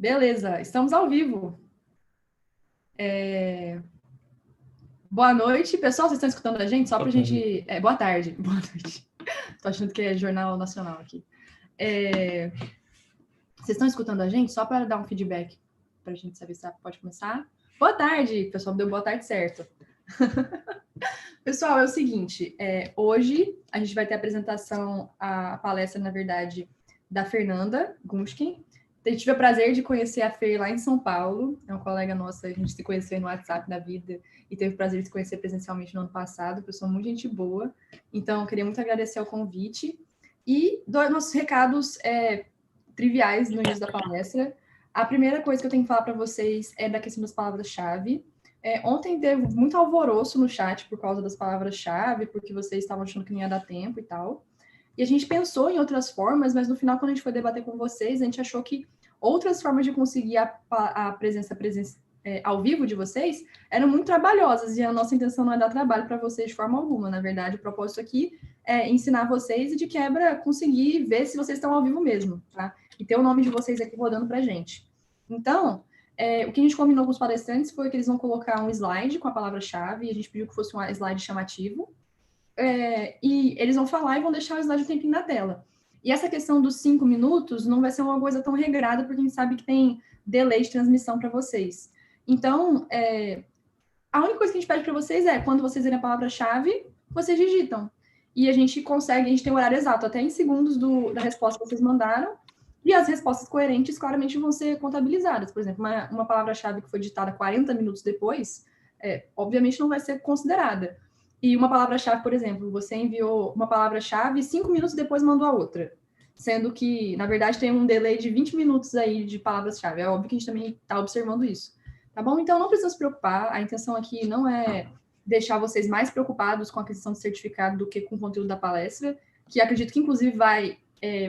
Beleza, estamos ao vivo. Boa noite, pessoal. Vocês estão escutando a gente? Só para a gente. Boa tarde. Boa noite. Estou achando que é Jornal Nacional aqui. Vocês estão escutando a gente? Só para dar um feedback para a gente saber se pode começar. Boa tarde, pessoal. Deu boa tarde certo. Pessoal, é o seguinte. Hoje a gente vai ter a apresentação, a palestra, na verdade, da Fernanda Gunschken. Eu tive o prazer de conhecer a Fer lá em São Paulo, é uma colega nossa, a gente se conheceu no WhatsApp da vida e teve o prazer de se conhecer presencialmente no ano passado, pessoa muito gente boa, então eu queria muito agradecer o convite e nossos recados triviais no início da palestra. A primeira coisa que eu tenho que falar para vocês é da questão das palavras-chave. Ontem teve muito alvoroço no chat por causa das palavras-chave, porque vocês estavam achando que não ia dar tempo e tal. E a gente pensou em outras formas, mas no final, quando a gente foi debater com vocês, a gente achou que outras formas de conseguir a presença ao vivo de vocês eram muito trabalhosas, e a nossa intenção não é dar trabalho para vocês de forma alguma. Na verdade, o propósito aqui é ensinar vocês e, de quebra, conseguir ver se vocês estão ao vivo mesmo, tá? E ter o nome de vocês aqui rodando para a gente. Então, o que a gente combinou com os palestrantes foi que eles vão colocar um slide com a palavra-chave, e a gente pediu que fosse um slide chamativo, e eles vão falar e vão deixar o slide um tempinho na tela. E essa questão dos 5 minutos não vai ser uma coisa tão regrada, porque a gente sabe que tem delay de transmissão para vocês. Então, a única coisa que a gente pede para vocês é, quando vocês verem a palavra-chave, vocês digitam. E a gente tem o horário exato, até em segundos da resposta que vocês mandaram, e as respostas coerentes claramente vão ser contabilizadas. Por exemplo, uma palavra-chave que foi digitada 40 minutos depois, obviamente não vai ser considerada. E uma palavra-chave, por exemplo, você enviou uma palavra-chave e 5 minutos depois mandou a outra. Sendo que, na verdade, tem um delay de 20 minutos aí de palavras-chave. É óbvio que a gente também está observando isso. Tá bom? Então, não precisa se preocupar. A intenção aqui não é deixar vocês mais preocupados com a questão do certificado do que com o conteúdo da palestra, que acredito que, inclusive, vai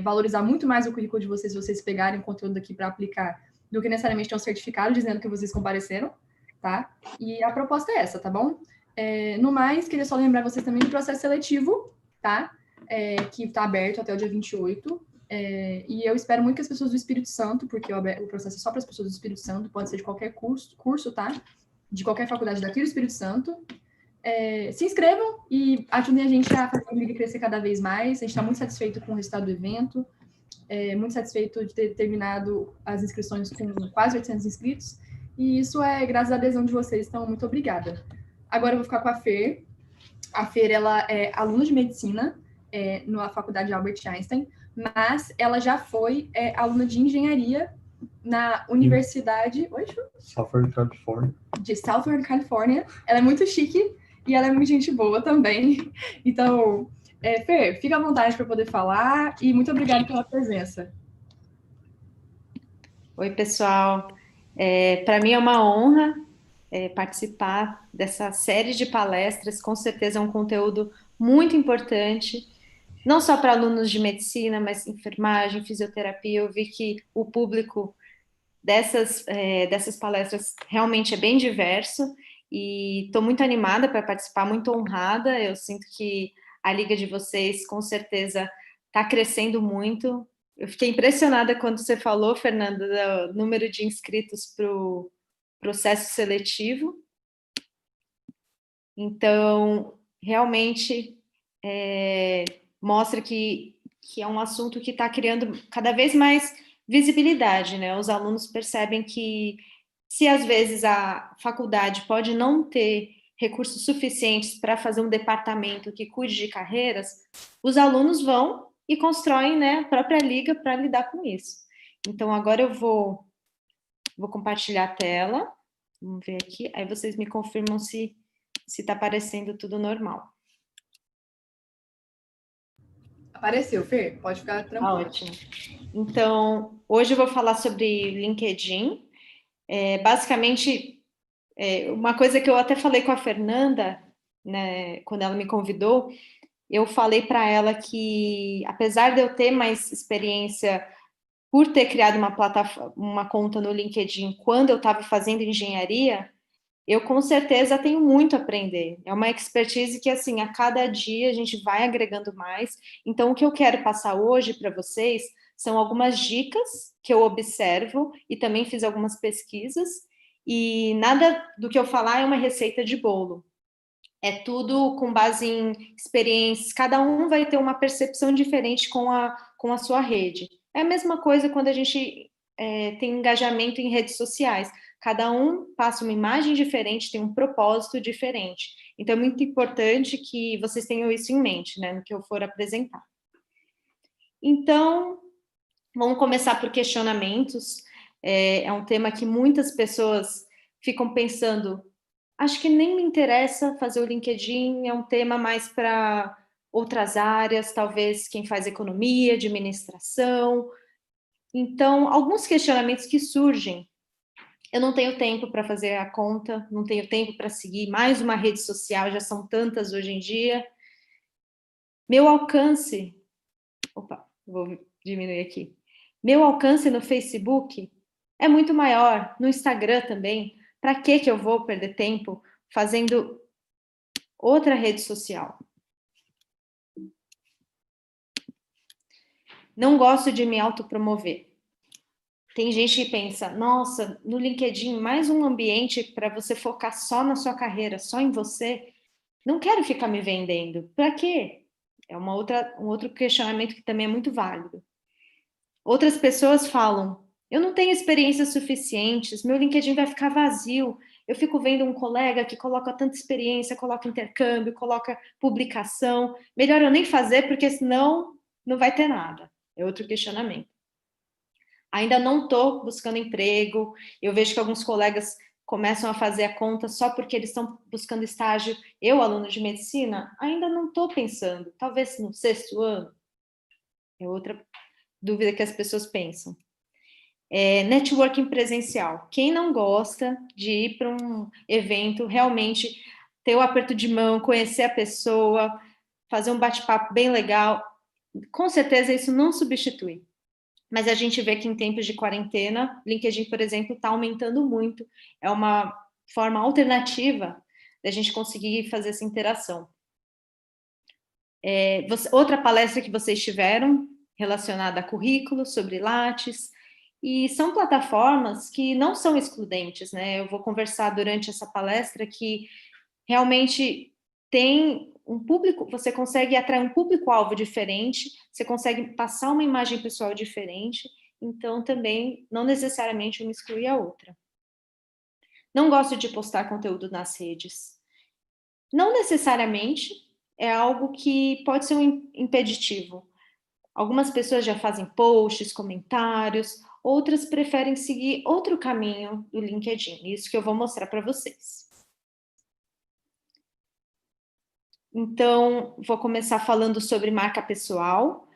valorizar muito mais o currículo de vocês se vocês pegarem o conteúdo aqui para aplicar do que necessariamente ter um certificado dizendo que vocês compareceram, tá? E a proposta é essa, tá bom? No mais, queria só lembrar vocês também do processo seletivo, tá? Que está aberto até o dia 28. E eu espero muito que as pessoas do Espírito Santo, porque o processo é só para as pessoas do Espírito Santo, pode ser de qualquer curso, tá? De qualquer faculdade daqui do Espírito Santo. Se inscrevam e ajudem a gente a fazer a Liga crescer cada vez mais. A gente está muito satisfeito com o resultado do evento, muito satisfeito de ter terminado as inscrições com quase 800 inscritos. E isso é graças à adesão de vocês, então muito obrigada. Agora eu vou ficar com a Fer. A Fer, ela é aluna de medicina na faculdade Albert Einstein, mas ela já foi aluna de engenharia na universidade... Oi, Ju? Southern California. De Southern California. Ela é muito chique e ela é muito gente boa também. Então, Fer, fica à vontade para poder falar e muito obrigada pela presença. Oi, pessoal. Para mim é uma honra participar dessa série de palestras. Com certeza é um conteúdo muito importante, não só para alunos de medicina, mas enfermagem, fisioterapia. Eu vi que o público dessas palestras realmente é bem diverso e estou muito animada para participar, muito honrada. Eu sinto que a liga de vocês, com certeza, está crescendo muito. Eu fiquei impressionada quando você falou, Fernanda, do número de inscritos para o processo seletivo. Então, realmente mostra que é um assunto que está criando cada vez mais visibilidade, né? Os alunos percebem que, se às vezes a faculdade pode não ter recursos suficientes para fazer um departamento que cuide de carreiras, os alunos vão e constroem, né, a própria liga para lidar com isso. Então, agora eu vou compartilhar a tela. Vamos ver aqui. Aí vocês me confirmam se está aparecendo tudo normal. Apareceu, Fer. Pode ficar tranquilo. Ótimo. Então, hoje eu vou falar sobre LinkedIn. Basicamente, uma coisa que eu até falei com a Fernanda, né, quando ela me convidou, eu falei para ela que, apesar de eu ter mais experiência por ter criado uma conta no LinkedIn quando eu estava fazendo engenharia, Eu com certeza tenho muito a aprender. É uma expertise que, assim, a cada dia a gente vai agregando mais. Então, o que eu quero passar hoje para vocês são algumas dicas que eu observo e também fiz algumas pesquisas. E nada do que eu falar é uma receita de bolo. É tudo com base em experiências. Cada um vai ter uma percepção diferente com a sua rede. É a mesma coisa quando a gente tem engajamento em redes sociais. Cada um passa uma imagem diferente, tem um propósito diferente. Então, é muito importante que vocês tenham isso em mente, né, no que eu for apresentar. Então, vamos começar por questionamentos. É um tema que muitas pessoas ficam pensando. Acho que nem me interessa fazer o LinkedIn, é um tema mais para outras áreas, talvez quem faz economia, administração. Então, alguns questionamentos que surgem. Eu não tenho tempo para fazer a conta, não tenho tempo para seguir mais uma rede social, já são tantas hoje em dia. Meu alcance. Opa, vou diminuir aqui. Meu alcance no Facebook é muito maior, no Instagram também. Para que eu vou perder tempo fazendo outra rede social? Não gosto de me autopromover. Tem gente que pensa, nossa, no LinkedIn, mais um ambiente para você focar só na sua carreira, só em você. Não quero ficar me vendendo. Para quê? É um outro questionamento que também é muito válido. Outras pessoas falam, eu não tenho experiências suficientes, meu LinkedIn vai ficar vazio. Eu fico vendo um colega que coloca tanta experiência, coloca intercâmbio, coloca publicação. Melhor eu nem fazer, porque senão não vai ter nada. É outro questionamento. Ainda não estou buscando emprego. Eu vejo que alguns colegas começam a fazer a conta só porque eles estão buscando estágio. Eu, aluno de medicina, ainda não estou pensando. Talvez no 6º ano. É outra dúvida que as pessoas pensam. Networking presencial. Quem não gosta de ir para um evento, realmente ter o aperto de mão, conhecer a pessoa, fazer um bate-papo bem legal, com certeza isso não substitui. Mas a gente vê que em tempos de quarentena, LinkedIn, por exemplo, está aumentando muito. É uma forma alternativa da gente conseguir fazer essa interação. Outra palestra que vocês tiveram relacionada a currículo, sobre Lattes, e são plataformas que não são excludentes, né? Eu vou conversar durante essa palestra que realmente tem um público, você consegue atrair um público-alvo diferente, você consegue passar uma imagem pessoal diferente, então também não necessariamente uma exclui a outra. Não gosto de postar conteúdo nas redes. Não necessariamente é algo que pode ser um impeditivo. Algumas pessoas já fazem posts, comentários, outras preferem seguir outro caminho do LinkedIn. Isso que eu vou mostrar para vocês. Então, vou começar falando sobre marca pessoal,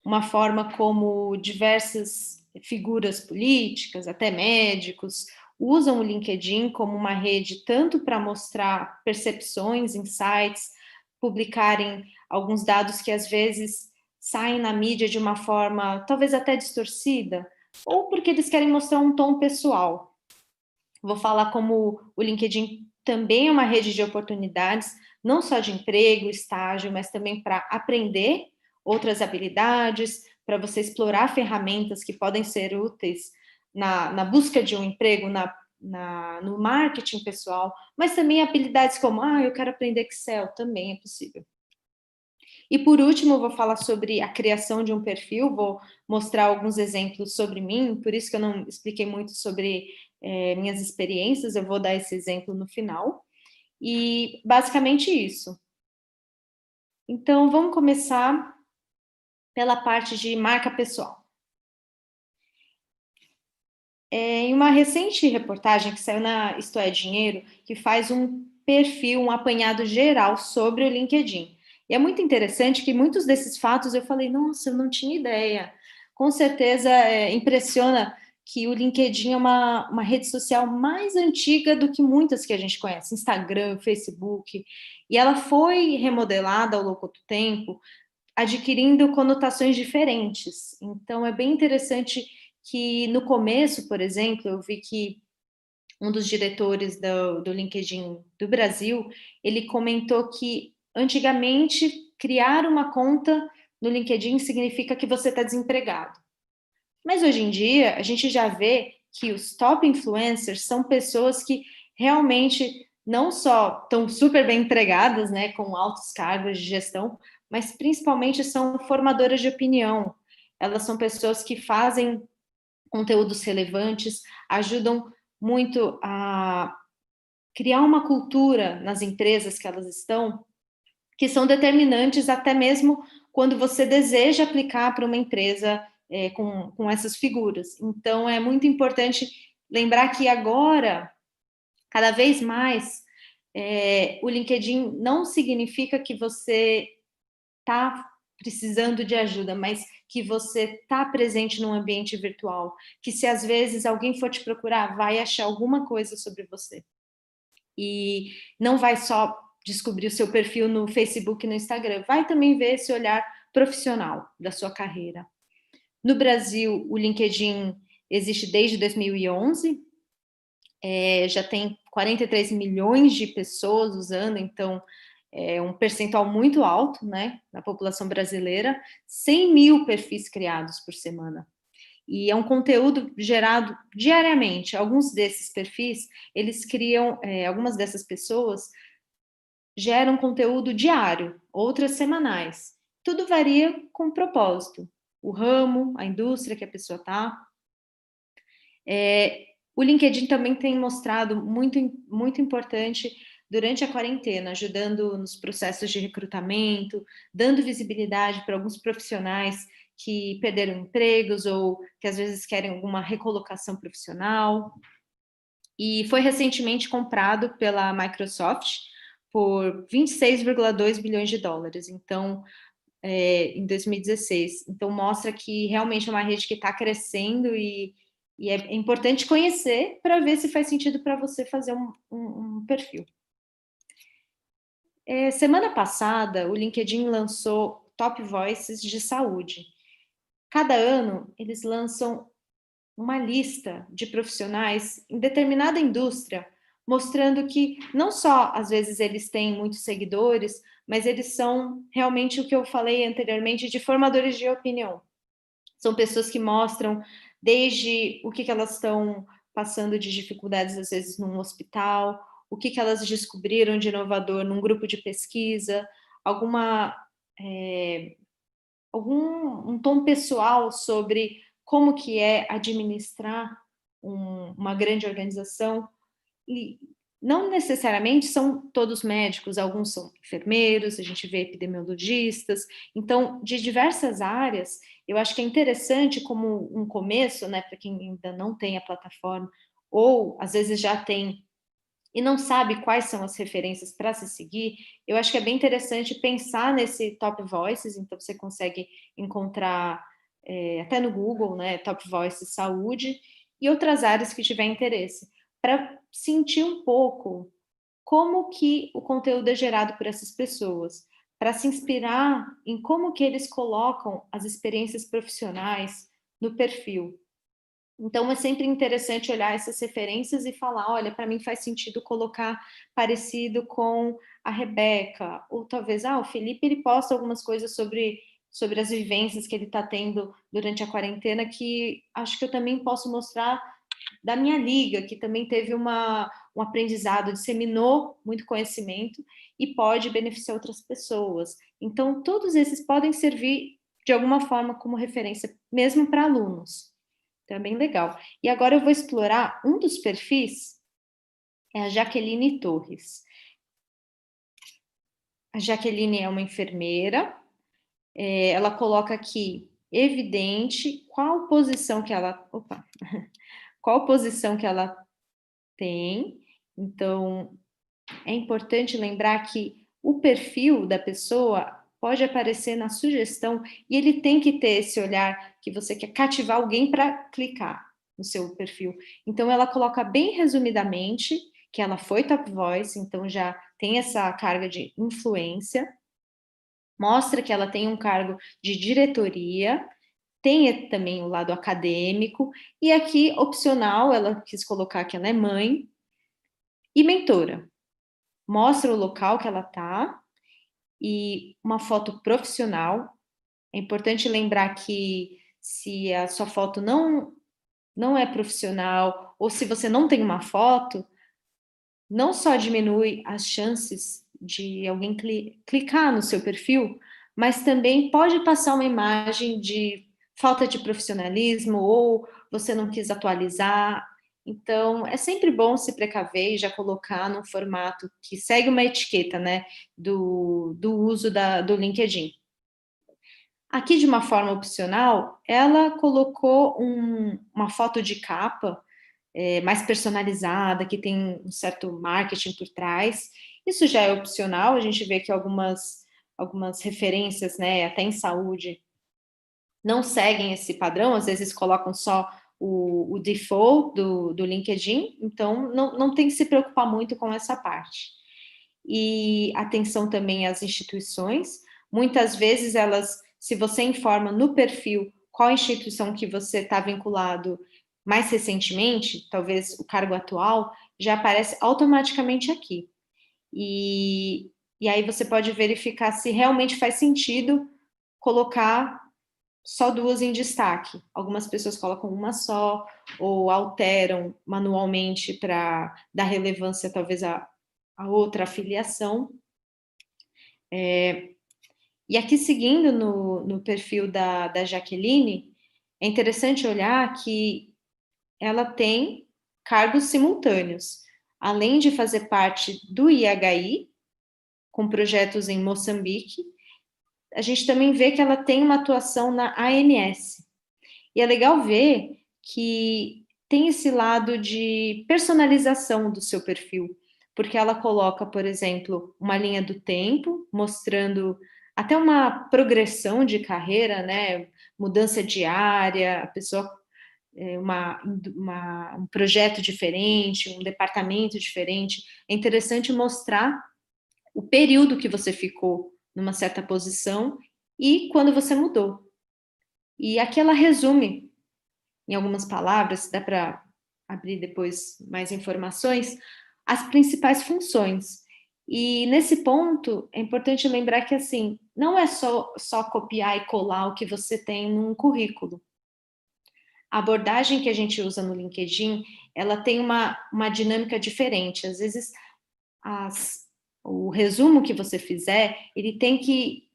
uma forma como diversas figuras políticas, até médicos, usam o LinkedIn como uma rede tanto para mostrar percepções, insights, publicarem alguns dados que às vezes saem na mídia de uma forma talvez até distorcida, ou porque eles querem mostrar um tom pessoal. Vou falar como o LinkedIn também é uma rede de oportunidades, não só de emprego, estágio, mas também para aprender outras habilidades, para você explorar ferramentas que podem ser úteis na busca de um emprego, no marketing pessoal, mas também habilidades como, eu quero aprender Excel, também é possível. E por último, vou falar sobre a criação de um perfil, vou mostrar alguns exemplos sobre mim, por isso que eu não expliquei muito sobre minhas experiências, eu vou dar esse exemplo no final. E basicamente isso. Então, vamos começar pela parte de marca pessoal. Em uma recente reportagem que saiu na Isto é Dinheiro, que faz um perfil, um apanhado geral sobre o LinkedIn. E é muito interessante que muitos desses fatos eu falei, nossa, eu não tinha ideia. Com certeza impressiona que o LinkedIn é uma rede social mais antiga do que muitas que a gente conhece, Instagram, Facebook, e ela foi remodelada ao longo do tempo, adquirindo conotações diferentes. Então, é bem interessante que no começo, por exemplo, eu vi que um dos diretores do LinkedIn do Brasil, ele comentou que antigamente criar uma conta no LinkedIn significa que você está desempregado. Mas hoje em dia a gente já vê que os top influencers são pessoas que realmente não só estão super bem empregadas, né, com altos cargos de gestão, mas principalmente são formadoras de opinião. Elas são pessoas que fazem conteúdos relevantes, ajudam muito a criar uma cultura nas empresas que elas estão, que são determinantes até mesmo quando você deseja aplicar para uma empresa com essas figuras. Então, é muito importante lembrar que agora, cada vez mais, o LinkedIn não significa que você está precisando de ajuda, mas que você está presente num ambiente virtual, que se às vezes alguém for te procurar, vai achar alguma coisa sobre você. E não vai só descobrir o seu perfil no Facebook e no Instagram, vai também ver esse olhar profissional da sua carreira. No Brasil, o LinkedIn existe desde 2011, já tem 43 milhões de pessoas usando, então é um percentual muito alto, né, na população brasileira, 100 mil perfis criados por semana. E é um conteúdo gerado diariamente. Alguns desses perfis, eles criam, algumas dessas pessoas geram conteúdo diário, outras semanais. Tudo varia com propósito. O ramo, a indústria que a pessoa está. O LinkedIn também tem mostrado muito importante durante a quarentena, ajudando nos processos de recrutamento, dando visibilidade para alguns profissionais que perderam empregos ou que às vezes querem alguma recolocação profissional. E foi recentemente comprado pela Microsoft por 26,2 bilhões de dólares. Então, em 2016. Então, mostra que realmente é uma rede que está crescendo e é importante conhecer para ver se faz sentido para você fazer um perfil. Semana passada, o LinkedIn lançou Top Voices de saúde. Cada ano, eles lançam uma lista de profissionais em determinada indústria, mostrando que não só, às vezes, eles têm muitos seguidores, mas eles são realmente o que eu falei anteriormente de formadores de opinião. São pessoas que mostram desde o que elas estão passando de dificuldades, às vezes, num hospital, o que elas descobriram de inovador num grupo de pesquisa, algum tom pessoal sobre como que é administrar uma grande organização. E não necessariamente são todos médicos, alguns são enfermeiros, a gente vê epidemiologistas, então, de diversas áreas, eu acho que é interessante como um começo, né, para quem ainda não tem a plataforma, ou às vezes já tem e não sabe quais são as referências para se seguir, eu acho que é bem interessante pensar nesse Top Voices, então você consegue encontrar até no Google, né, Top Voices Saúde, e outras áreas que tiver interesse, para sentir um pouco como que o conteúdo é gerado por essas pessoas, para se inspirar em como que eles colocam as experiências profissionais no perfil. Então, é sempre interessante olhar essas referências e falar, olha, para mim faz sentido colocar parecido com a Rebeca, ou talvez, o Felipe, ele posta algumas coisas sobre as vivências que ele está tendo durante a quarentena, que acho que eu também posso mostrar da minha liga, que também teve um aprendizado, disseminou muito conhecimento e pode beneficiar outras pessoas. Então, todos esses podem servir de alguma forma como referência, mesmo para alunos. Então, é bem legal. E agora eu vou explorar um dos perfis, é a Jaqueline Torres. A Jaqueline é uma enfermeira, ela coloca aqui, evidente, qual posição que ela tem. Então, é importante lembrar que o perfil da pessoa pode aparecer na sugestão e ele tem que ter esse olhar que você quer cativar alguém para clicar no seu perfil. Então, ela coloca bem resumidamente que ela foi Top Voice, então já tem essa carga de influência, mostra que ela tem um cargo de diretoria, tem também o lado acadêmico, e aqui, opcional, ela quis colocar que ela é mãe e mentora. Mostra o local que ela está e uma foto profissional. É importante lembrar que se a sua foto não é profissional, ou se você não tem uma foto, não só diminui as chances de alguém clicar no seu perfil, mas também pode passar uma imagem de falta de profissionalismo ou você não quis atualizar. Então, é sempre bom se precaver e já colocar num formato que segue uma etiqueta, né, do uso do LinkedIn. Aqui, de uma forma opcional, ela colocou uma foto de capa mais personalizada, que tem um certo marketing por trás. Isso já é opcional, a gente vê que algumas referências, né, até em saúde, não seguem esse padrão, às vezes colocam só o default do LinkedIn, então não tem que se preocupar muito com essa parte. E atenção também às instituições, muitas vezes elas, se você informa no perfil qual instituição que você está vinculado mais recentemente, talvez o cargo atual, já aparece automaticamente aqui. E aí você pode verificar se realmente faz sentido colocar só duas em destaque. Algumas pessoas colocam uma só, ou alteram manualmente para dar relevância talvez a outra afiliação. E aqui, seguindo no perfil da Jaqueline, é interessante olhar que ela tem cargos simultâneos. Além de fazer parte do IHI, com projetos em Moçambique, a gente também vê que ela tem uma atuação na ANS. E é legal ver que tem esse lado de personalização do seu perfil, porque ela coloca, por exemplo, uma linha do tempo, mostrando até uma progressão de carreira, né? Mudança de área, a pessoa um projeto diferente, um departamento diferente. É interessante mostrar o período que você ficou numa certa posição e quando você mudou. E aqui ela resume, em algumas palavras, dá para abrir depois mais informações, as principais funções. E nesse ponto, é importante lembrar que, assim, não é só copiar e colar o que você tem num currículo. A abordagem que a gente usa no LinkedIn, ela tem uma dinâmica diferente. Às vezes, o resumo que você fizer, ele tem que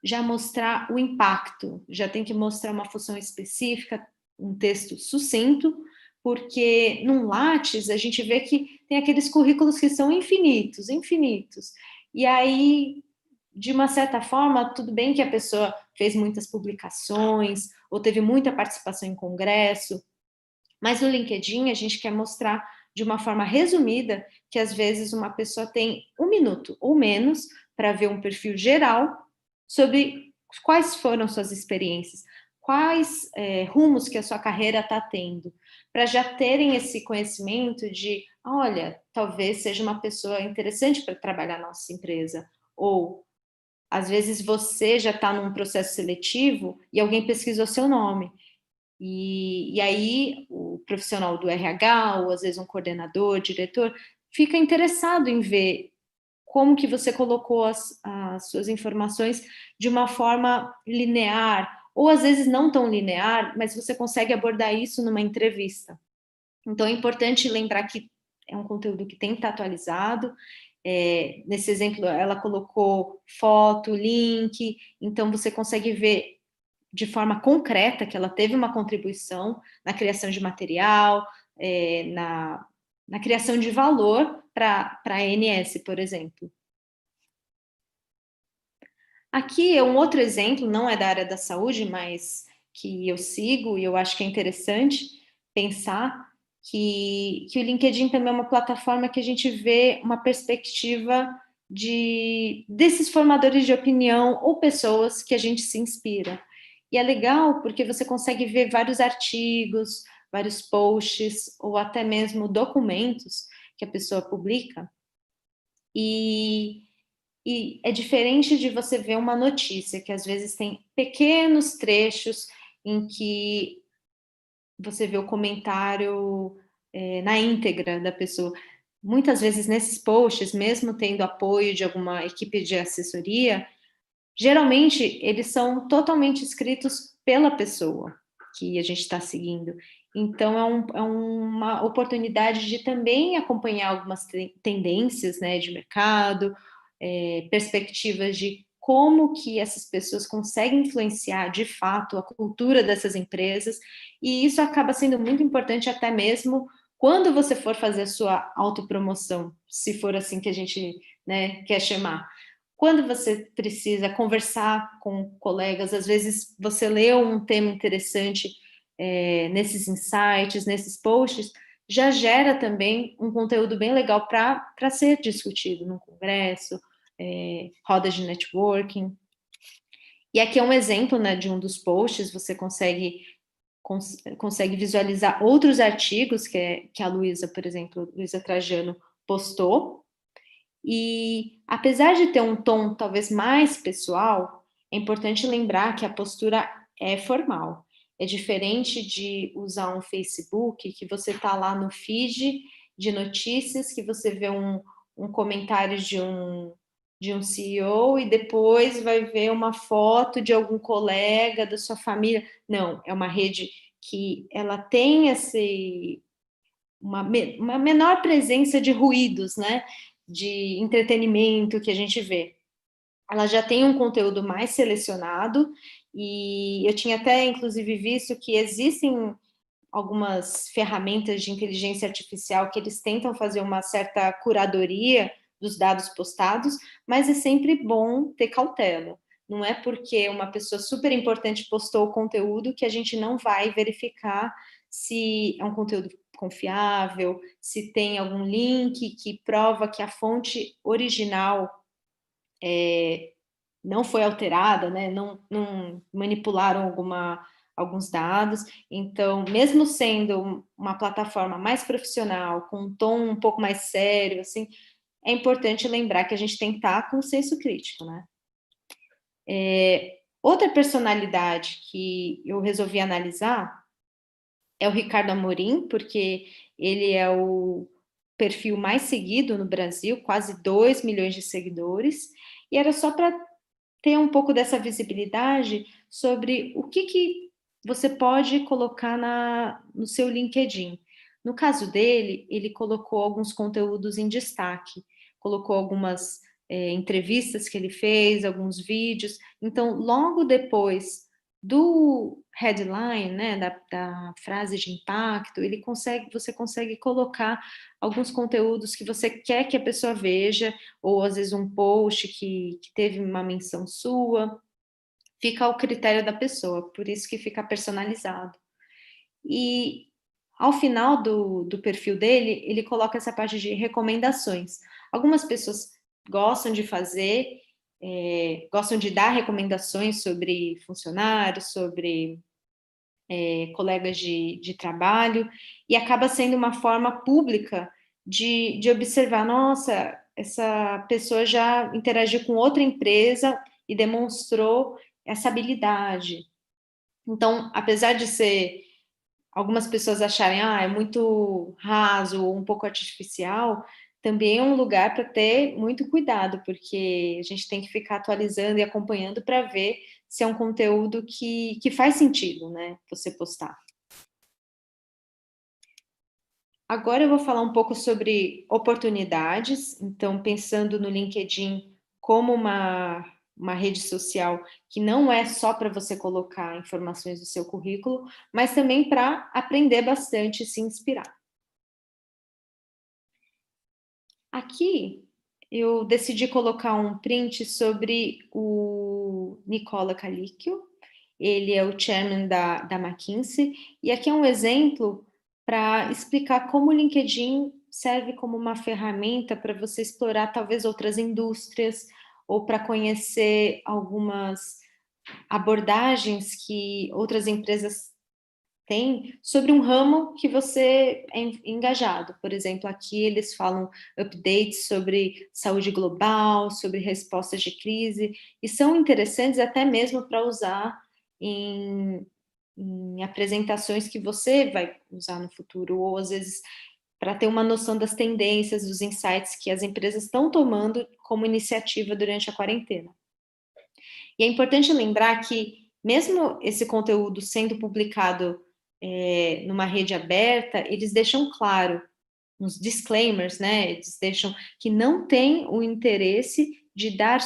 já mostrar o impacto, já tem que mostrar uma função específica, um texto sucinto, porque num Lattes a gente vê que tem aqueles currículos que são infinitos, infinitos. E aí, de uma certa forma, tudo bem que a pessoa fez muitas publicações ou teve muita participação em congresso, mas no LinkedIn a gente quer mostrar de uma forma resumida que às vezes uma pessoa tem 1 minuto ou menos para ver um perfil geral sobre quais foram suas experiências, quais rumos que a sua carreira está tendo, para já terem esse conhecimento de, olha, talvez seja uma pessoa interessante para trabalhar na nossa empresa, ou às vezes você já está num processo seletivo e alguém pesquisou seu nome. E aí o profissional do RH, ou às vezes um coordenador, diretor, fica interessado em ver como que você colocou as suas informações de uma forma linear, ou às vezes não tão linear, mas você consegue abordar isso numa entrevista. Então é importante lembrar que é um conteúdo que tem que estar atualizado. Nesse exemplo, ela colocou foto, link, então você consegue ver de forma concreta que ela teve uma contribuição na criação de material, na criação de valor para a ANS, por exemplo. Aqui é um outro exemplo, não é da área da saúde, mas que eu sigo e eu acho que é interessante pensar que o LinkedIn também é uma plataforma que a gente vê uma perspectiva desses formadores de opinião ou pessoas que a gente se inspira. E é legal porque você consegue ver vários artigos, vários posts ou até mesmo documentos que a pessoa publica. E é diferente de você ver uma notícia, que às vezes tem pequenos trechos em que você vê o comentário na íntegra da pessoa. Muitas vezes nesses posts, mesmo tendo apoio de alguma equipe de assessoria, geralmente eles são totalmente escritos pela pessoa que a gente está seguindo. Então é uma oportunidade de também acompanhar algumas tendências, né, de mercado, perspectivas de como que essas pessoas conseguem influenciar de fato a cultura dessas empresas, e isso acaba sendo muito importante até mesmo quando você for fazer a sua autopromoção, se for assim que a gente, né, quer chamar. Quando você precisa conversar com colegas, às vezes você leu um tema interessante nesses insights, nesses posts, já gera também um conteúdo bem legal para ser discutido num congresso, rodas de networking. E aqui é um exemplo, né, de um dos posts, você consegue visualizar outros artigos que a Luísa, por exemplo, Luísa Trajano, postou. E apesar de ter um tom talvez mais pessoal, é importante lembrar que a postura é formal. É diferente de usar um Facebook, que você está lá no feed de notícias, que você vê um comentário de um CEO e depois vai ver uma foto de algum colega da sua família. Não, é uma rede que ela tem uma menor presença de ruídos, né? De entretenimento que a gente vê. Ela já tem um conteúdo mais selecionado e eu tinha até, inclusive, visto que existem algumas ferramentas de inteligência artificial que eles tentam fazer uma certa curadoria dos dados postados, mas é sempre bom ter cautela. Não é porque uma pessoa super importante postou o conteúdo que a gente não vai verificar se é um conteúdo confiável, se tem algum link que prova que a fonte original não foi alterada, né? Não manipularam alguns dados. Então, mesmo sendo uma plataforma mais profissional, com um tom um pouco mais sério, assim, é importante lembrar que a gente tem que estar com senso crítico, né? Outra personalidade que eu resolvi analisar é o Ricardo Amorim, porque ele é o perfil mais seguido no Brasil, quase 2 milhões de seguidores, e era só para ter um pouco dessa visibilidade sobre o que você pode colocar no seu LinkedIn. No caso dele, ele colocou alguns conteúdos em destaque, colocou algumas entrevistas que ele fez, alguns vídeos. Então, logo depois do headline, né, da frase de impacto, você consegue colocar alguns conteúdos que você quer que a pessoa veja, ou às vezes um post que teve uma menção sua, fica ao critério da pessoa, por isso que fica personalizado. E ao final do perfil dele, ele coloca essa parte de recomendações. Algumas pessoas gostam de fazer, gostam de dar recomendações sobre funcionários, sobre colegas de trabalho, e acaba sendo uma forma pública de observar, nossa, essa pessoa já interagiu com outra empresa e demonstrou essa habilidade. Então, apesar de ser algumas pessoas acharem, é muito raso ou um pouco artificial, também é um lugar para ter muito cuidado, porque a gente tem que ficar atualizando e acompanhando para ver se é um conteúdo que faz sentido, né, você postar. Agora eu vou falar um pouco sobre oportunidades, então pensando no LinkedIn como uma rede social que não é só para você colocar informações do seu currículo, mas também para aprender bastante e se inspirar. Aqui eu decidi colocar um print sobre o Nicola Calicchio, ele é o chairman da McKinsey, e aqui é um exemplo para explicar como o LinkedIn serve como uma ferramenta para você explorar talvez outras indústrias ou para conhecer algumas abordagens que outras empresas têm sobre um ramo que você é engajado. Por exemplo, aqui eles falam updates sobre saúde global, sobre respostas de crise, e são interessantes até mesmo para usar em em apresentações que você vai usar no futuro, ou às vezes para ter uma noção das tendências, dos insights que as empresas estão tomando como iniciativa durante a quarentena. E é importante lembrar que, mesmo esse conteúdo sendo publicado numa rede aberta, eles deixam claro, nos disclaimers, né, eles deixam que não tem o interesse de dar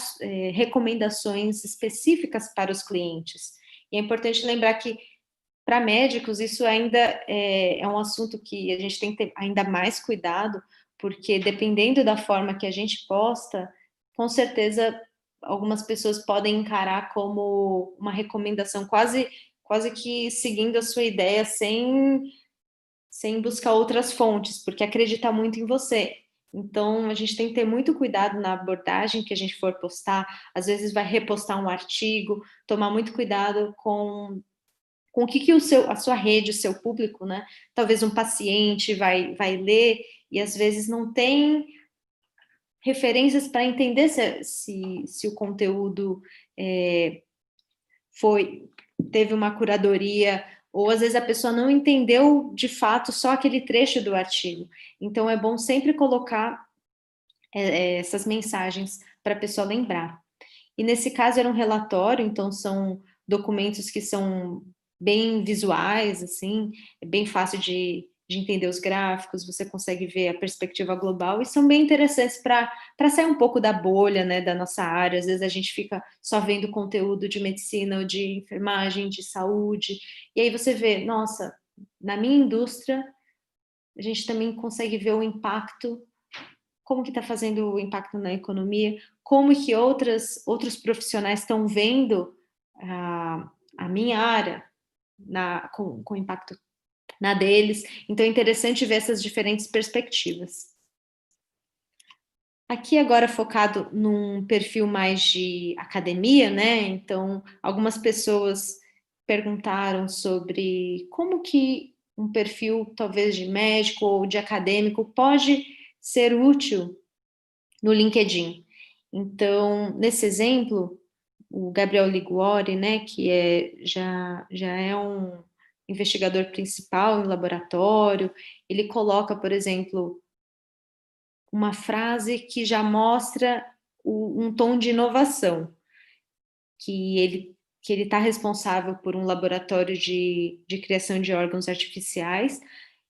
recomendações específicas para os clientes. E é importante lembrar que, para médicos, isso ainda é um assunto que a gente tem que ter ainda mais cuidado, porque dependendo da forma que a gente posta, com certeza algumas pessoas podem encarar como uma recomendação quase que seguindo a sua ideia sem buscar outras fontes, porque acredita muito em você. Então, a gente tem que ter muito cuidado na abordagem que a gente for postar. Às vezes vai repostar um artigo, tomar muito cuidado com o que a sua rede, o seu público, né? Talvez um paciente vai ler e às vezes não tem referências para entender se o conteúdo teve uma curadoria, ou às vezes a pessoa não entendeu de fato só aquele trecho do artigo. Então é bom sempre colocar essas mensagens para a pessoa lembrar. E nesse caso era um relatório, então são documentos que são bem visuais, assim, é bem fácil de entender os gráficos, você consegue ver a perspectiva global, e são bem interessantes para sair um pouco da bolha, né, da nossa área. Às vezes a gente fica só vendo conteúdo de medicina ou de enfermagem, de saúde, e aí você vê, nossa, na minha indústria, a gente também consegue ver o impacto, como que está fazendo o impacto na economia, como que outros profissionais estão vendo a minha área com impacto na deles. Então é interessante ver essas diferentes perspectivas. Aqui agora focado num perfil mais de academia, né? Então, algumas pessoas perguntaram sobre como que um perfil talvez de médico ou de acadêmico pode ser útil no LinkedIn. Então, nesse exemplo, o Gabriel Liguori, né, que já é um investigador principal em laboratório, ele coloca, por exemplo, uma frase que já mostra um tom de inovação, que ele está responsável por um laboratório de criação de órgãos artificiais,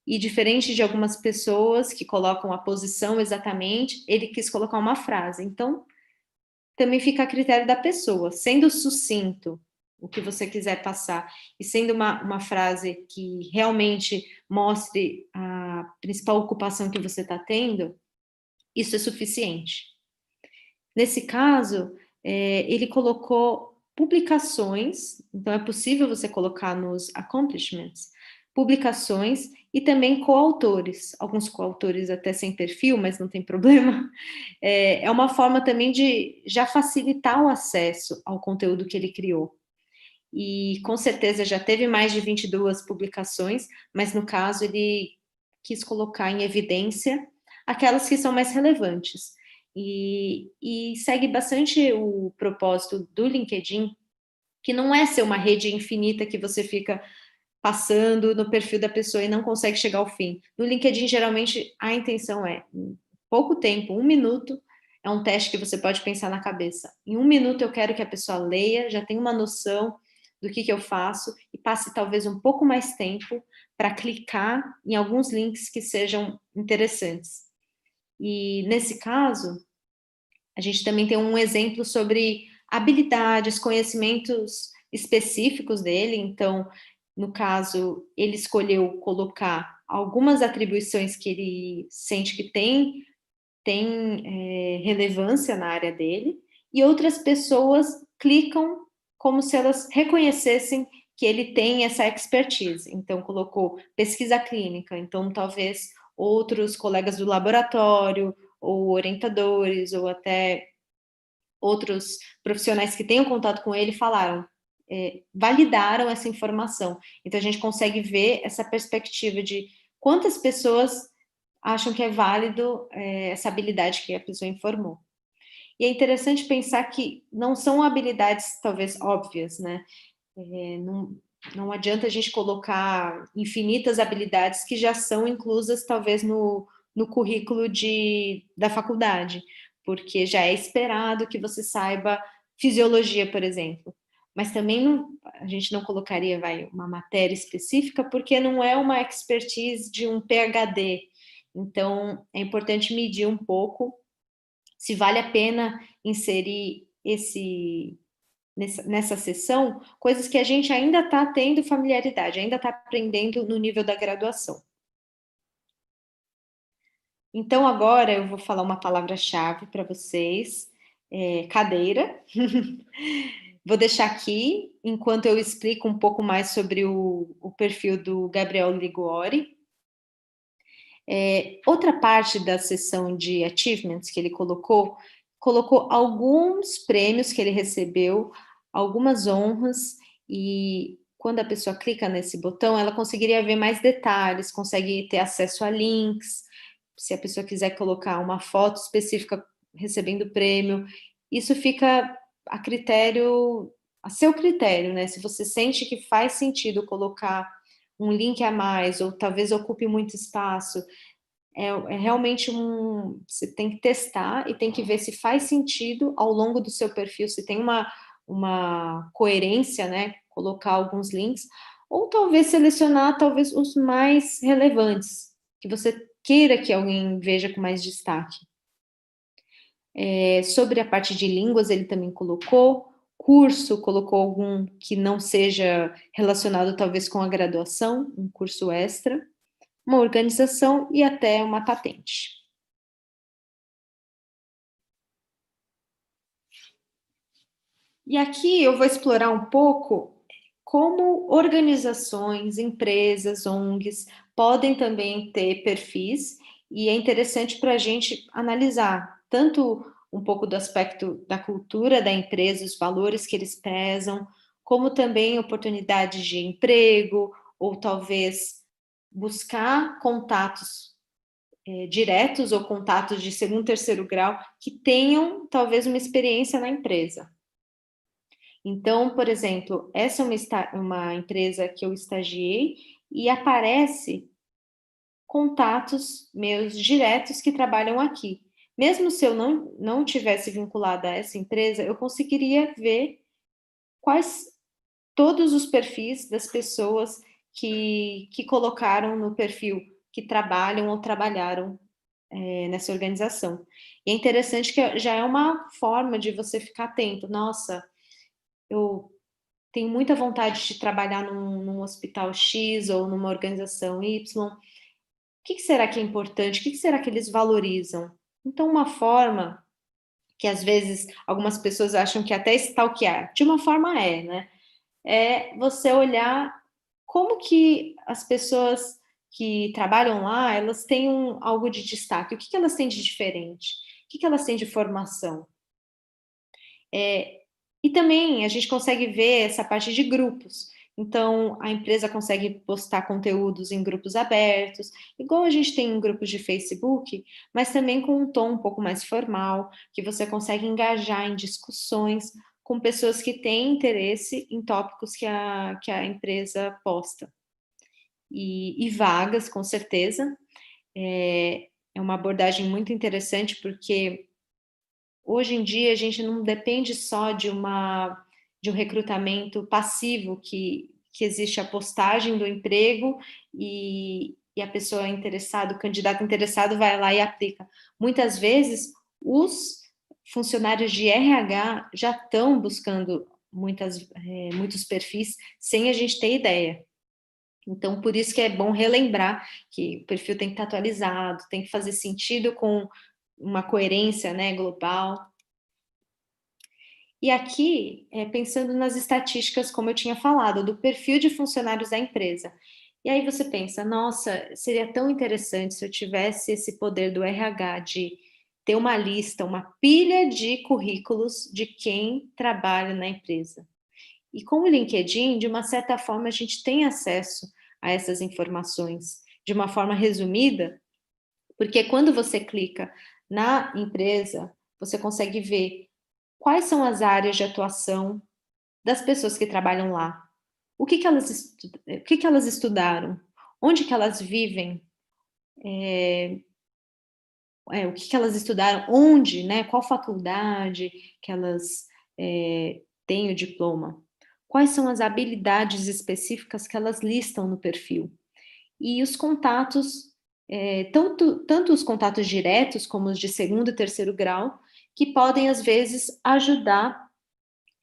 e diferente de algumas pessoas que colocam a posição exatamente, ele quis colocar uma frase. Então, também fica a critério da pessoa, sendo sucinto o que você quiser passar, e sendo uma frase que realmente mostre a principal ocupação que você está tendo, isso é suficiente. Nesse caso, ele colocou publicações, então é possível você colocar nos accomplishments, publicações e também coautores, alguns coautores até sem perfil, mas não tem problema. É uma forma também de já facilitar o acesso ao conteúdo que ele criou. E com certeza já teve mais de 22 publicações, mas no caso ele quis colocar em evidência aquelas que são mais relevantes. E segue bastante o propósito do LinkedIn, que não é ser uma rede infinita que você fica passando no perfil da pessoa e não consegue chegar ao fim. No LinkedIn, geralmente, a intenção é, em pouco tempo, 1 minuto, é um teste que você pode pensar na cabeça. Em 1 minuto eu quero que a pessoa leia, já tenha uma noção do que eu faço e passe talvez um pouco mais tempo para clicar em alguns links que sejam interessantes. E nesse caso, a gente também tem um exemplo sobre habilidades, conhecimentos específicos dele. Então, no caso, ele escolheu colocar algumas atribuições que ele sente que tem relevância na área dele, e outras pessoas clicam como se elas reconhecessem que ele tem essa expertise. Então, colocou pesquisa clínica. Então, talvez outros colegas do laboratório, ou orientadores, ou até outros profissionais que tenham contato com ele falaram, validaram essa informação. Então, a gente consegue ver essa perspectiva de quantas pessoas acham que é válido essa habilidade que a pessoa informou. E é interessante pensar que não são habilidades, talvez, óbvias, né? Não adianta a gente colocar infinitas habilidades que já são inclusas, talvez, no currículo da faculdade, porque já é esperado que você saiba fisiologia, por exemplo. Mas também a gente não colocaria, uma matéria específica, porque não é uma expertise de um PhD. Então, é importante medir um pouco se vale a pena inserir nessa sessão, coisas que a gente ainda está tendo familiaridade, ainda está aprendendo no nível da graduação. Então, agora eu vou falar uma palavra-chave para vocês, cadeira. Vou deixar aqui, enquanto eu explico um pouco mais sobre o perfil do Gabriel Liguori. Outra parte da sessão de achievements que ele colocou alguns prêmios que ele recebeu, algumas honras, e quando a pessoa clica nesse botão, ela conseguiria ver mais detalhes, consegue ter acesso a links, se a pessoa quiser colocar uma foto específica recebendo prêmio, isso fica a seu critério, né? Se você sente que faz sentido colocar um link a mais, ou talvez ocupe muito espaço, realmente você tem que testar e tem que ver se faz sentido ao longo do seu perfil, se tem uma coerência, né? Colocar alguns links, ou talvez selecionar talvez os mais relevantes, que você queira que alguém veja com mais destaque. Sobre a parte de línguas, ele também colocou algum que não seja relacionado talvez com a graduação, um curso extra, uma organização e até uma patente. E aqui eu vou explorar um pouco como organizações, empresas, ONGs podem também ter perfis, e é interessante para a gente analisar tanto um pouco do aspecto da cultura da empresa, os valores que eles prezam, como também oportunidades de emprego, ou talvez buscar contatos diretos ou contatos de segundo, terceiro grau que tenham talvez uma experiência na empresa. Então, por exemplo, essa é uma empresa que eu estagiei e aparece contatos meus diretos que trabalham aqui. Mesmo se eu não tivesse vinculada a essa empresa, eu conseguiria ver todos os perfis das pessoas que colocaram no perfil que trabalham ou trabalharam nessa organização. E é interessante que já é uma forma de você ficar atento. Nossa, eu tenho muita vontade de trabalhar num hospital X ou numa organização Y. O que será que é importante? O que será que eles valorizam? Então, uma forma que às vezes algumas pessoas acham que até stalkear, de uma forma né? É você olhar como que as pessoas que trabalham lá, elas têm algo de destaque. O que elas têm de diferente? O que elas têm de formação? E também a gente consegue ver essa parte de grupos. Então, a empresa consegue postar conteúdos em grupos abertos, igual a gente tem em grupos de Facebook, mas também com um tom um pouco mais formal, que você consegue engajar em discussões com pessoas que têm interesse em tópicos que a empresa posta. E vagas, com certeza. É uma abordagem muito interessante, porque hoje em dia a gente não depende só de um recrutamento passivo, que existe a postagem do emprego e a pessoa interessada, o candidato interessado vai lá e aplica. Muitas vezes os funcionários de RH já estão buscando muitos perfis sem a gente ter ideia. Então, por isso que é bom relembrar que o perfil tem que estar atualizado, tem que fazer sentido com uma coerência, né, global. E aqui, pensando nas estatísticas, como eu tinha falado, do perfil de funcionários da empresa. E aí você pensa, nossa, seria tão interessante se eu tivesse esse poder do RH de ter uma lista, uma pilha de currículos de quem trabalha na empresa. E com o LinkedIn, de uma certa forma, a gente tem acesso a essas informações de uma forma resumida, porque quando você clica na empresa, você consegue ver quais são as áreas de atuação das pessoas que trabalham lá. o que que o que que elas estudaram, onde que elas vivem, o que que elas estudaram, onde, né, qual faculdade que elas têm o diploma, quais são as habilidades específicas que elas listam no perfil. E os contatos, tanto os contatos diretos como os de segundo e terceiro grau, que podem, às vezes, ajudar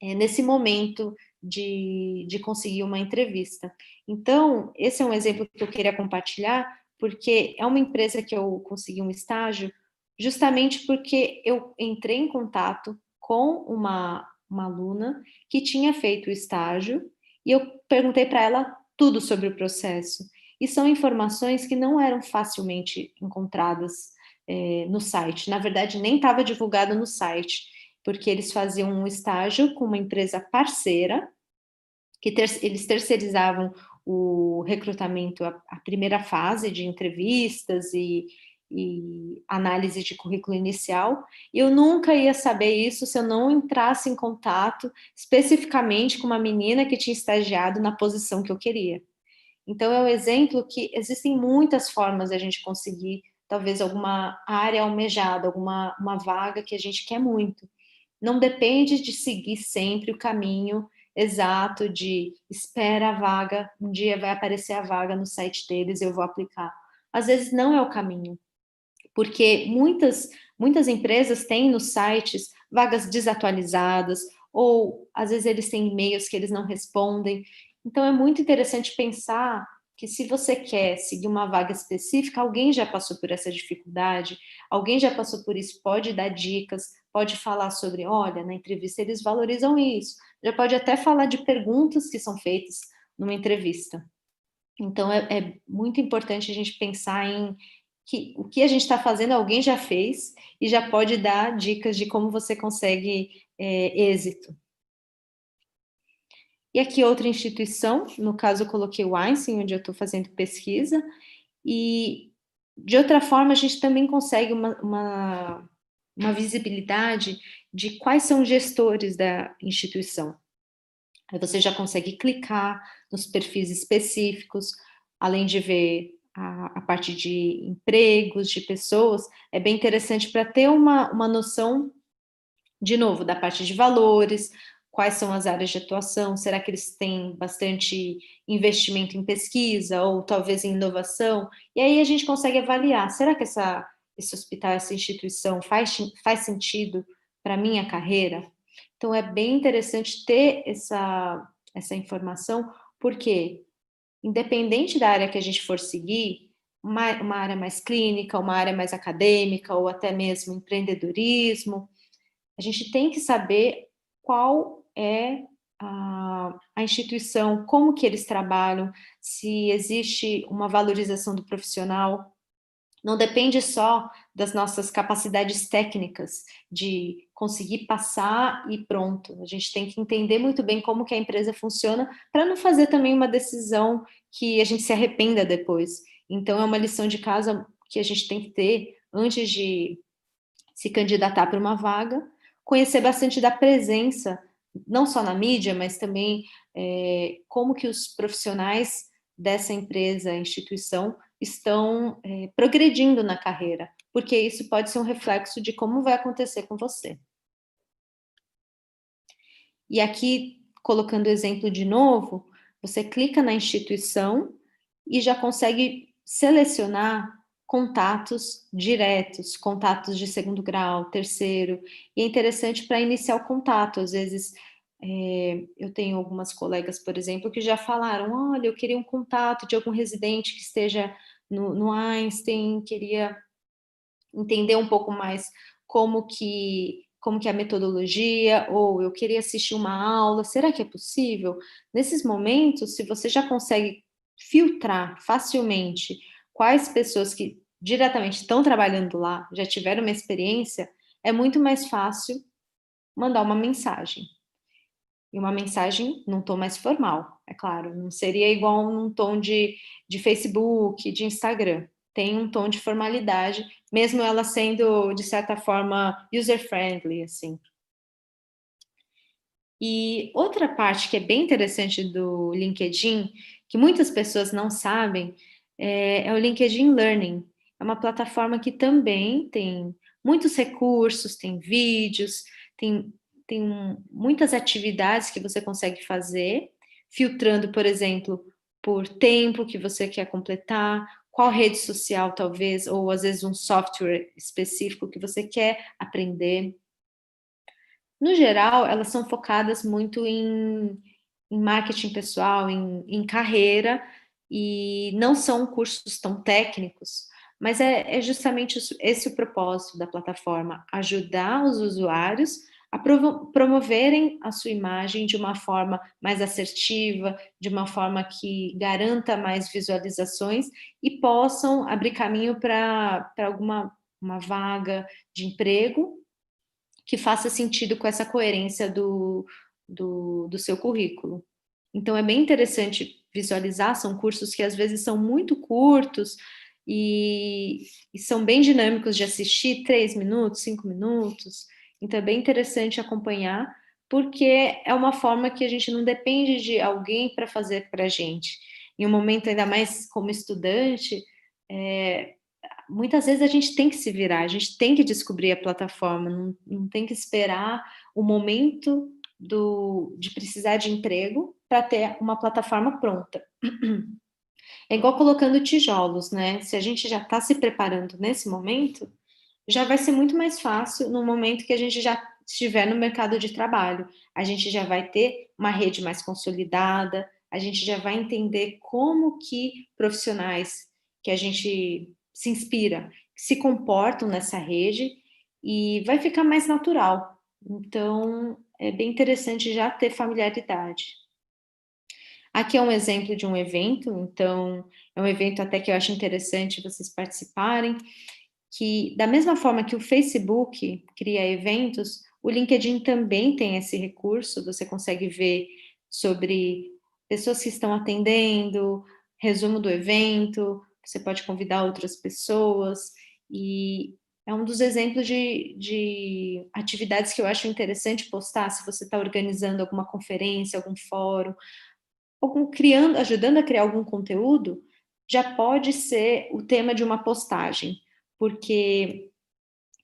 nesse momento de conseguir uma entrevista. Então, esse é um exemplo que eu queria compartilhar, porque é uma empresa que eu consegui um estágio, justamente porque eu entrei em contato com uma aluna que tinha feito o estágio, e eu perguntei para ela tudo sobre o processo. E são informações que não eram facilmente encontradas no site. Na verdade, nem estava divulgado no site, porque eles faziam um estágio com uma empresa parceira, eles terceirizavam o recrutamento, a primeira fase de entrevistas e análise de currículo inicial. Eu nunca ia saber isso se eu não entrasse em contato especificamente com uma menina que tinha estagiado na posição que eu queria. Então, é um exemplo que existem muitas formas de a gente conseguir, talvez, alguma área almejada, uma vaga que a gente quer muito. Não depende de seguir sempre o caminho exato de espera a vaga, um dia vai aparecer a vaga no site deles, eu vou aplicar. Às vezes não é o caminho, porque muitas empresas têm nos sites vagas desatualizadas, ou às vezes eles têm e-mails que eles não respondem. Então é muito interessante pensar que se você quer seguir uma vaga específica, alguém já passou por essa dificuldade, alguém já passou por isso, pode dar dicas, pode falar sobre, olha, na entrevista eles valorizam isso, já pode até falar de perguntas que são feitas numa entrevista. Então é muito importante a gente pensar em que o que a gente está fazendo, alguém já fez e já pode dar dicas de como você consegue êxito. E aqui outra instituição, no caso eu coloquei o Einstein, onde eu estou fazendo pesquisa, e de outra forma a gente também consegue uma visibilidade de quais são os gestores da instituição. Aí você já consegue clicar nos perfis específicos, além de ver a parte de empregos, de pessoas, é bem interessante para ter uma noção, de novo, da parte de valores, quais são as áreas de atuação, será que eles têm bastante investimento em pesquisa ou talvez em inovação? E aí a gente consegue avaliar, será que esse hospital, essa instituição faz sentido para a minha carreira? Então é bem interessante ter essa informação, porque independente da área que a gente for seguir, uma área mais clínica, uma área mais acadêmica, ou até mesmo empreendedorismo, a gente tem que saber qual é a instituição, como que eles trabalham, se existe uma valorização do profissional. Não depende só das nossas capacidades técnicas de conseguir passar e pronto. A gente tem que entender muito bem como que a empresa funciona para não fazer também uma decisão que a gente se arrependa depois. Então, é uma lição de casa que a gente tem que ter antes de se candidatar para uma vaga, conhecer bastante da presença, não só na mídia, mas também como que os profissionais dessa empresa, instituição, estão progredindo na carreira, porque isso pode ser um reflexo de como vai acontecer com você. E aqui, colocando o exemplo de novo, você clica na instituição e já consegue selecionar contatos diretos, contatos de segundo grau, terceiro, e é interessante para iniciar o contato. Às vezes, eu tenho algumas colegas, por exemplo, que já falaram, olha, eu queria um contato de algum residente que esteja no Einstein, queria entender um pouco mais como que é a metodologia, ou eu queria assistir uma aula, será que é possível? Nesses momentos, se você já consegue filtrar facilmente quais pessoas que diretamente estão trabalhando lá, já tiveram uma experiência, é muito mais fácil mandar uma mensagem. E uma mensagem num tom mais formal, é claro, não seria igual num tom de Facebook, de Instagram. Tem um tom de formalidade, mesmo ela sendo, de certa forma, user-friendly, assim. E outra parte que é bem interessante do LinkedIn, que muitas pessoas não sabem, é o LinkedIn Learning. É uma plataforma que também tem muitos recursos, tem vídeos, tem muitas atividades que você consegue fazer, filtrando, por exemplo, por tempo que você quer completar, qual rede social talvez, ou às vezes um software específico que você quer aprender. No geral, elas são focadas muito em marketing pessoal, em carreira, e não são cursos tão técnicos, mas é justamente esse o propósito da plataforma: ajudar os usuários a promoverem a sua imagem de uma forma mais assertiva, de uma forma que garanta mais visualizações e possam abrir caminho para alguma uma vaga de emprego que faça sentido com essa coerência do seu currículo. Então, é bem interessante visualizar, são cursos que às vezes são muito curtos e são bem dinâmicos de assistir, 3 minutos, 5 minutos. Então, é bem interessante acompanhar, porque é uma forma que a gente não depende de alguém para fazer para a gente. Em um momento, ainda mais como estudante, muitas vezes a gente tem que se virar, a gente tem que descobrir a plataforma, não tem que esperar o momento de precisar de emprego para ter uma plataforma pronta. É igual colocando tijolos, né? Se a gente já está se preparando nesse momento, já vai ser muito mais fácil no momento que a gente já estiver no mercado de trabalho. A gente já vai ter uma rede mais consolidada, a gente já vai entender como que profissionais que a gente se inspira se comportam nessa rede e vai ficar mais natural. Então, é bem interessante já ter familiaridade. Aqui é um exemplo de um evento, então é um evento até que eu acho interessante vocês participarem, que da mesma forma que o Facebook cria eventos, o LinkedIn também tem esse recurso, você consegue ver sobre pessoas que estão atendendo, resumo do evento, você pode convidar outras pessoas, e é um dos exemplos de atividades que eu acho interessante postar, se você está organizando alguma conferência, algum fórum, ou criando, ajudando a criar algum conteúdo, já pode ser o tema de uma postagem, porque,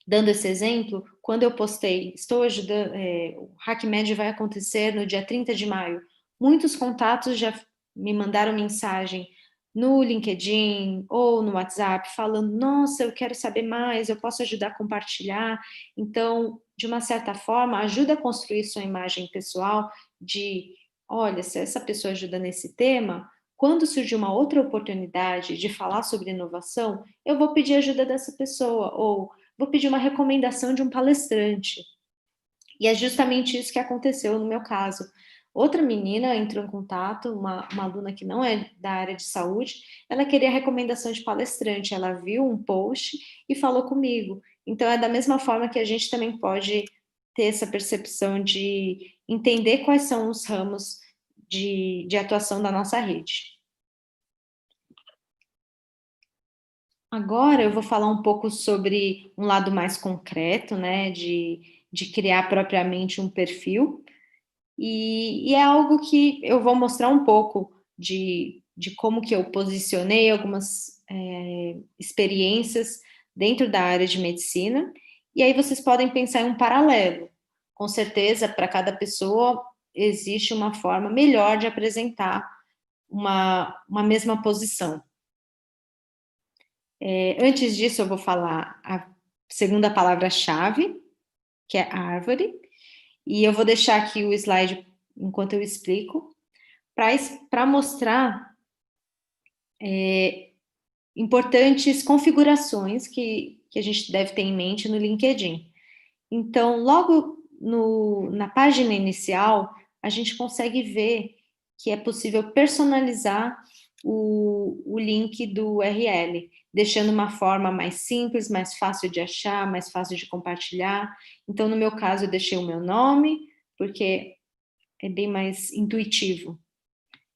dando esse exemplo, quando eu postei, estou ajudando, o HackMed vai acontecer no dia 30 de maio, muitos contatos já me mandaram mensagem no LinkedIn ou no WhatsApp, falando, nossa, eu quero saber mais, eu posso ajudar a compartilhar. Então, de uma certa forma, ajuda a construir sua imagem pessoal de, olha, se essa pessoa ajuda nesse tema, quando surgir uma outra oportunidade de falar sobre inovação, eu vou pedir ajuda dessa pessoa, ou vou pedir uma recomendação de um palestrante. E é justamente isso que aconteceu no meu caso. Outra menina entrou em contato, uma aluna que não é da área de saúde, ela queria recomendação de palestrante, ela viu um post e falou comigo. Então, é da mesma forma que a gente também pode ter essa percepção de entender quais são os ramos de atuação da nossa rede. Agora eu vou falar um pouco sobre um lado mais concreto, né, de criar propriamente um perfil, e é algo que eu vou mostrar um pouco de como que eu posicionei algumas experiências dentro da área de medicina, e aí vocês podem pensar em um paralelo. Com certeza, para cada pessoa existe uma forma melhor de apresentar uma mesma posição. Antes disso, eu vou falar a segunda palavra-chave, que é árvore, e eu vou deixar aqui o slide enquanto eu explico, para mostrar importantes configurações que a gente deve ter em mente no LinkedIn. Então, logo na página inicial, a gente consegue ver que é possível personalizar o link do URL, deixando uma forma mais simples, mais fácil de achar, mais fácil de compartilhar. Então, no meu caso, eu deixei o meu nome, porque é bem mais intuitivo.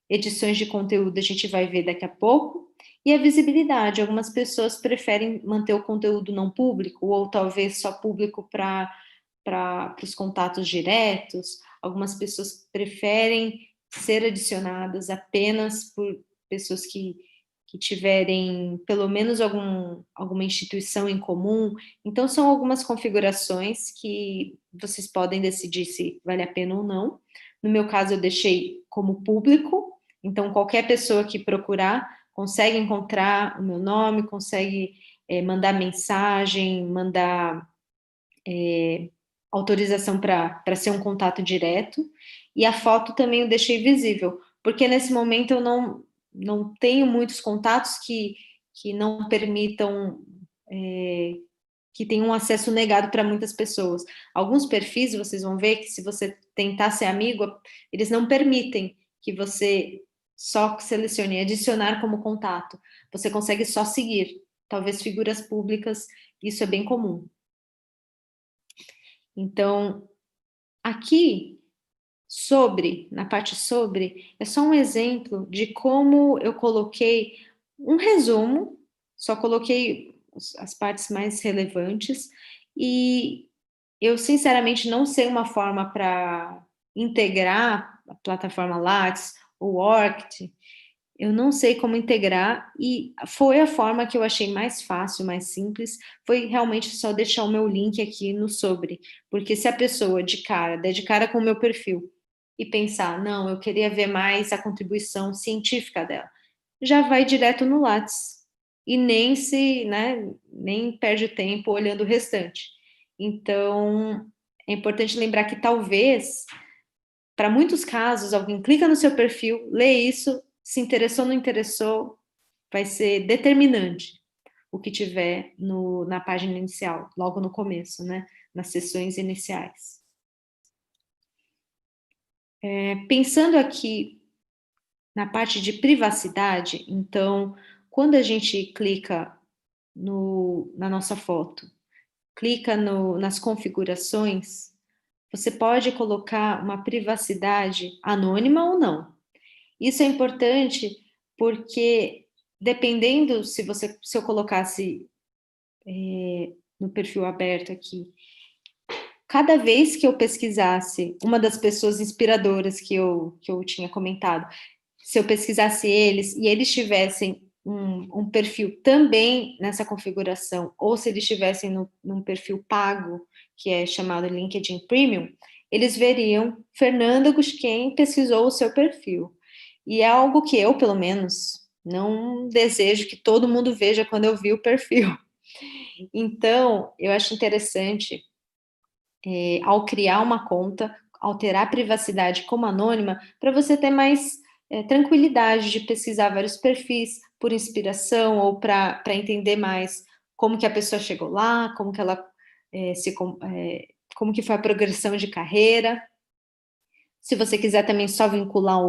Edições de conteúdo a gente vai ver daqui a pouco. E a visibilidade, algumas pessoas preferem manter o conteúdo não público, ou talvez só público para para os contatos diretos, algumas pessoas preferem ser adicionadas apenas por pessoas que tiverem pelo menos alguma instituição em comum. Então, são algumas configurações que vocês podem decidir se vale a pena ou não. No meu caso, eu deixei como público, então qualquer pessoa que procurar consegue encontrar o meu nome, consegue mandar mensagem, mandar autorização para ser um contato direto. E a foto também eu deixei visível, porque nesse momento eu não tenho muitos contatos que não permitam, que tenham um acesso negado para muitas pessoas. Alguns perfis, vocês vão ver que se você tentar ser amigo, eles não permitem que você só selecione adicionar como contato. Você consegue só seguir. Talvez figuras públicas, isso é bem comum. Então, aqui, na parte sobre, é só um exemplo de como eu coloquei um resumo, só coloquei as partes mais relevantes, e eu, sinceramente, não sei uma forma para integrar a plataforma Lattes ou Orkut. Eu não sei como integrar, e foi a forma que eu achei mais fácil, mais simples, foi realmente só deixar o meu link aqui no sobre, porque se a pessoa der de cara com o meu perfil e pensar, não, eu queria ver mais a contribuição científica dela, já vai direto no Lattes, e nem perde tempo olhando o restante. Então, é importante lembrar que talvez, para muitos casos, alguém clica no seu perfil, lê isso, se interessou ou não interessou, vai ser determinante o que tiver na página inicial, logo no começo, né? Nas sessões iniciais. Pensando aqui na parte de privacidade, então, quando a gente clica na nossa foto, clica nas configurações, você pode colocar uma privacidade anônima ou não. Isso é importante porque, dependendo, se eu colocasse no perfil aberto aqui, cada vez que eu pesquisasse uma das pessoas inspiradoras que eu tinha comentado, se eu pesquisasse eles e eles tivessem um perfil também nessa configuração, ou se eles estivessem num perfil pago, que é chamado LinkedIn Premium, eles veriam Fernanda Gusquem pesquisou o seu perfil. E é algo que eu, pelo menos, não desejo que todo mundo veja quando eu vi o perfil. Então, eu acho interessante, ao criar uma conta, alterar a privacidade como anônima, para você ter mais tranquilidade de pesquisar vários perfis por inspiração ou para entender mais como que a pessoa chegou lá, como que ela como que foi a progressão de carreira. Se você quiser também só vincular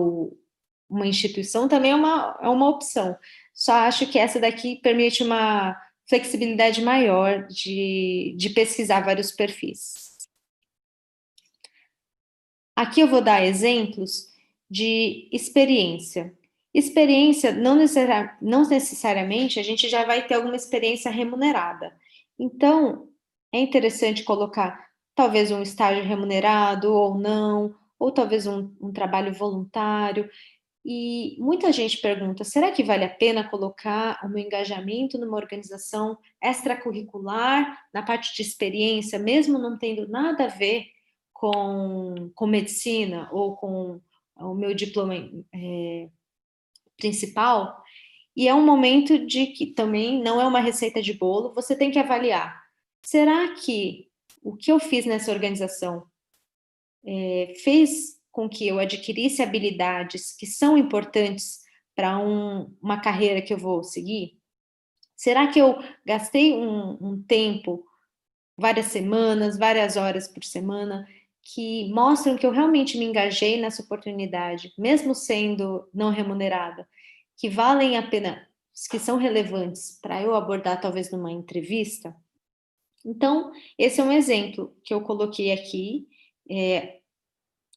uma instituição, também é uma opção. Só acho que essa daqui permite uma flexibilidade maior de pesquisar vários perfis. Aqui eu vou dar exemplos de experiência. Experiência, não necessariamente a gente já vai ter alguma experiência remunerada. Então, é interessante colocar talvez um estágio remunerado ou não, ou talvez um trabalho voluntário. E muita gente pergunta, será que vale a pena colocar o meu engajamento numa organização extracurricular, na parte de experiência, mesmo não tendo nada a ver com medicina ou com o meu diploma principal? E é um momento de que também não é uma receita de bolo, você tem que avaliar. Será que o que eu fiz nessa organização fez com que eu adquirisse habilidades que são importantes para uma carreira que eu vou seguir? Será que eu gastei um tempo, várias semanas, várias horas por semana, que mostram que eu realmente me engajei nessa oportunidade, mesmo sendo não remunerada, que valem a pena, que são relevantes para eu abordar talvez numa entrevista? Então, esse é um exemplo que eu coloquei aqui,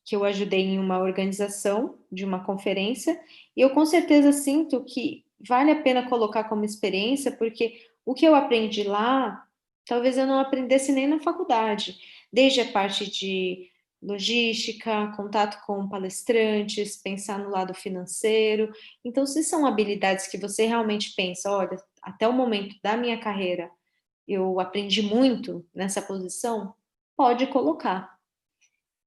que eu ajudei em uma organização de uma conferência, e eu com certeza sinto que vale a pena colocar como experiência, porque o que eu aprendi lá, talvez eu não aprendesse nem na faculdade. desde a parte de logística, contato com palestrantes, pensar no lado financeiro. Então, se são habilidades que você realmente pensa, olha, até o momento da minha carreira, eu aprendi muito nessa posição, pode colocar.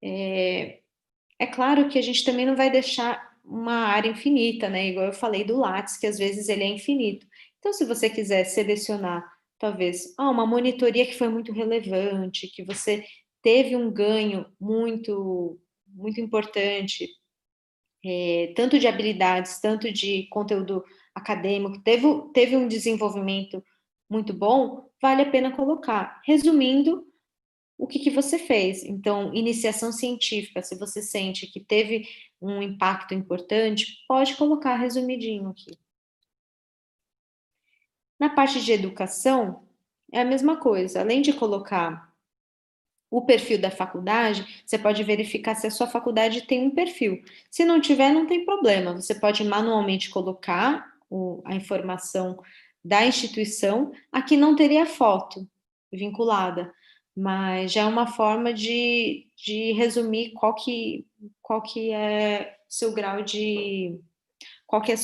É claro que a gente também não vai deixar uma área infinita, né? Igual eu falei do Lattes, que às vezes ele é infinito. Então, se você quiser selecionar, talvez, uma monitoria que foi muito relevante, que você teve um ganho muito, muito importante, tanto de habilidades, tanto de conteúdo acadêmico, teve um desenvolvimento muito bom, vale a pena colocar. Resumindo, o que você fez. Então, iniciação científica, se você sente que teve um impacto importante, pode colocar resumidinho aqui. Na parte de educação, é a mesma coisa. Além de colocar o perfil da faculdade, você pode verificar se a sua faculdade tem um perfil. Se não tiver, não tem problema. Você pode manualmente colocar a informação da instituição. Aqui não teria foto vinculada, mas já é uma forma de resumir qual que é seu grau de... qual que é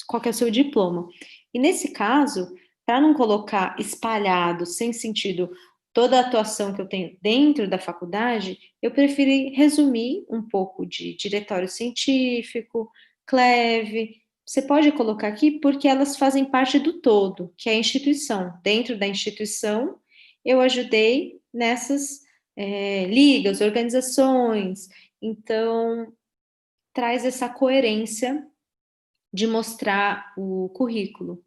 qual que é o seu diploma. E nesse caso, para não colocar espalhado, sem sentido, toda a atuação que eu tenho dentro da faculdade, eu preferi resumir um pouco de diretório científico, CLEVE. Você pode colocar aqui porque elas fazem parte do todo, que é a instituição. Dentro da instituição, eu ajudei nessas ligas, organizações. Então, traz essa coerência de mostrar o currículo.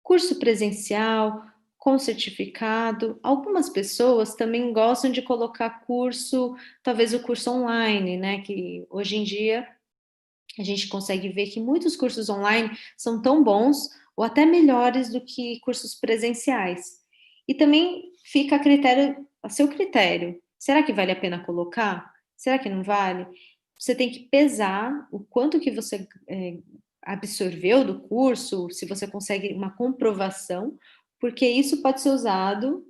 Curso presencial, com certificado. Algumas pessoas também gostam de colocar curso, talvez o curso online, né? Que hoje em dia a gente consegue ver que muitos cursos online são tão bons ou até melhores do que cursos presenciais. E também fica a seu critério. Será que vale a pena colocar? Será que não vale? Você tem que pesar o quanto que você absorveu do curso, se você consegue uma comprovação, porque isso pode ser usado,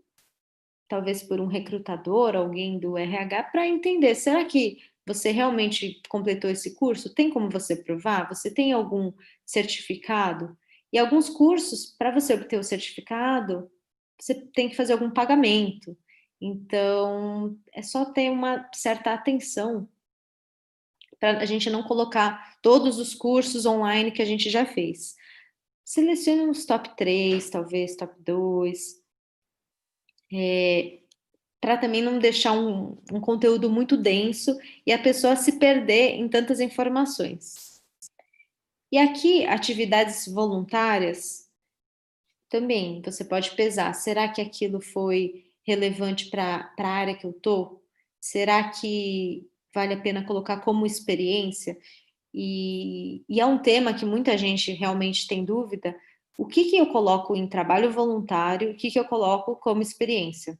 talvez por um recrutador, alguém do RH, para entender, será que você realmente completou esse curso? Tem como você provar? Você tem algum certificado? E alguns cursos, para você obter o certificado, você tem que fazer algum pagamento. Então, é só ter uma certa atenção para a gente não colocar todos os cursos online que a gente já fez. Selecione uns top 3, talvez top 2, para também não deixar um conteúdo muito denso e a pessoa se perder em tantas informações. E aqui, atividades voluntárias, também você pode pesar, será que aquilo foi relevante para a área que eu estou? Será que vale a pena colocar como experiência? E é um tema que muita gente realmente tem dúvida, o que eu coloco em trabalho voluntário, o que eu coloco como experiência?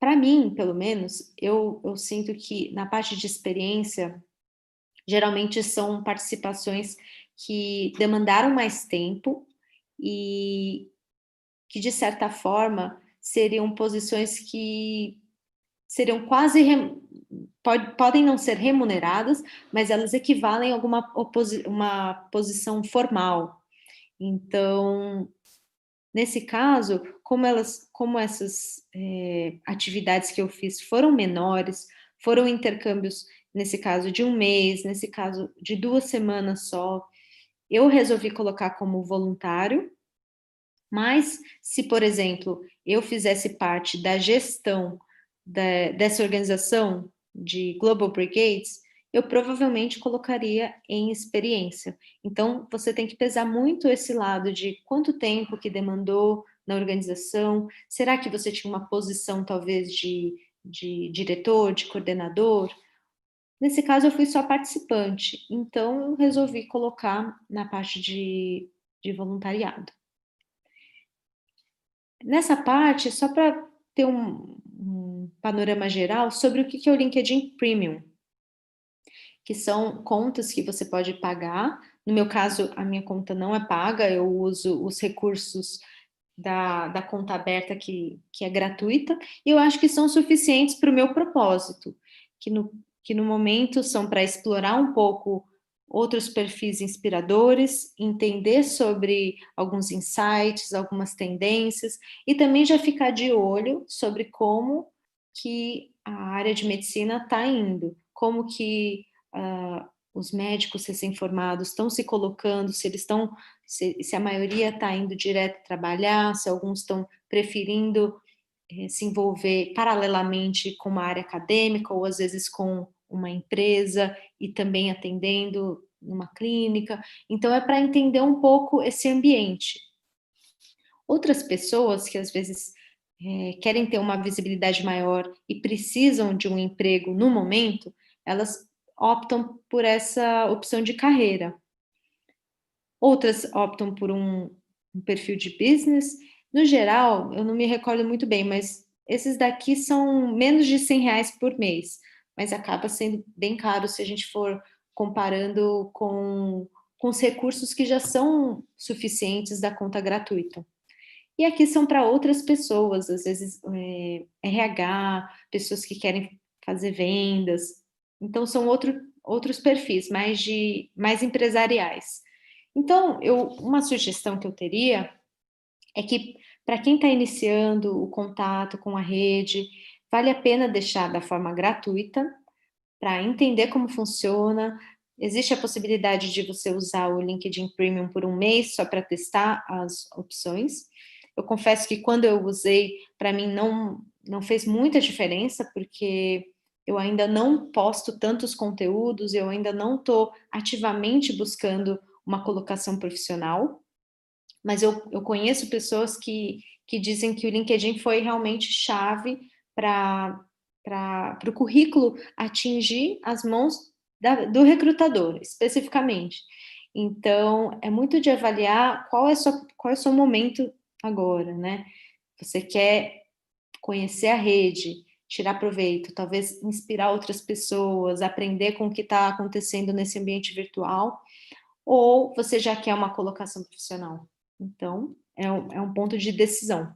Para mim, pelo menos, eu sinto que na parte de experiência, geralmente são participações que demandaram mais tempo e que, de certa forma, seriam posições que seriam quase podem não ser remuneradas, mas elas equivalem a uma posição formal. Então, nesse caso, como essas atividades que eu fiz foram menores, foram intercâmbios, nesse caso, de um mês, nesse caso, de 2 semanas só, eu resolvi colocar como voluntário, mas se, por exemplo, eu fizesse parte da gestão dessa organização de Global Brigades, eu provavelmente colocaria em experiência. Então, você tem que pesar muito esse lado de quanto tempo que demandou na organização, será que você tinha uma posição, talvez, de diretor, de coordenador? Nesse caso, eu fui só participante, então eu resolvi colocar na parte de voluntariado. Nessa parte, só para ter um panorama geral sobre o que é o LinkedIn Premium, que são contas que você pode pagar. No meu caso, a minha conta não é paga, eu uso os recursos da conta aberta que é gratuita, e eu acho que são suficientes para o meu propósito, que no momento são para explorar um pouco outros perfis inspiradores, entender sobre alguns insights, algumas tendências, e também já ficar de olho sobre como que a área de medicina está indo, como que os médicos recém-formados estão se colocando, se eles estão, se a maioria está indo direto trabalhar, se alguns estão preferindo se envolver paralelamente com uma área acadêmica ou às vezes com uma empresa e também atendendo numa clínica. Então é para entender um pouco esse ambiente. Outras pessoas que às vezes querem ter uma visibilidade maior e precisam de um emprego no momento, elas optam por essa opção de carreira. Outras optam por um perfil de business. No geral, eu não me recordo muito bem, mas esses daqui são menos de R$ 100 por mês, mas acaba sendo bem caro se a gente for comparando com os recursos que já são suficientes da conta gratuita. E aqui são para outras pessoas, às vezes RH, pessoas que querem fazer vendas. Então, são outros perfis, mais empresariais. Então, uma sugestão que eu teria é que, para quem está iniciando o contato com a rede, vale a pena deixar da forma gratuita, para entender como funciona. Existe a possibilidade de você usar o LinkedIn Premium por um mês, só para testar as opções. Eu confesso que quando eu usei, para mim não fez muita diferença, porque eu ainda não posto tantos conteúdos, eu ainda não estou ativamente buscando uma colocação profissional, mas eu conheço pessoas que dizem que o LinkedIn foi realmente chave para o currículo atingir as mãos do recrutador, especificamente. Então, é muito de avaliar qual é o seu momento agora, né? Você quer conhecer a rede, tirar proveito, talvez inspirar outras pessoas, aprender com o que está acontecendo nesse ambiente virtual, ou você já quer uma colocação profissional? Então, é um ponto de decisão.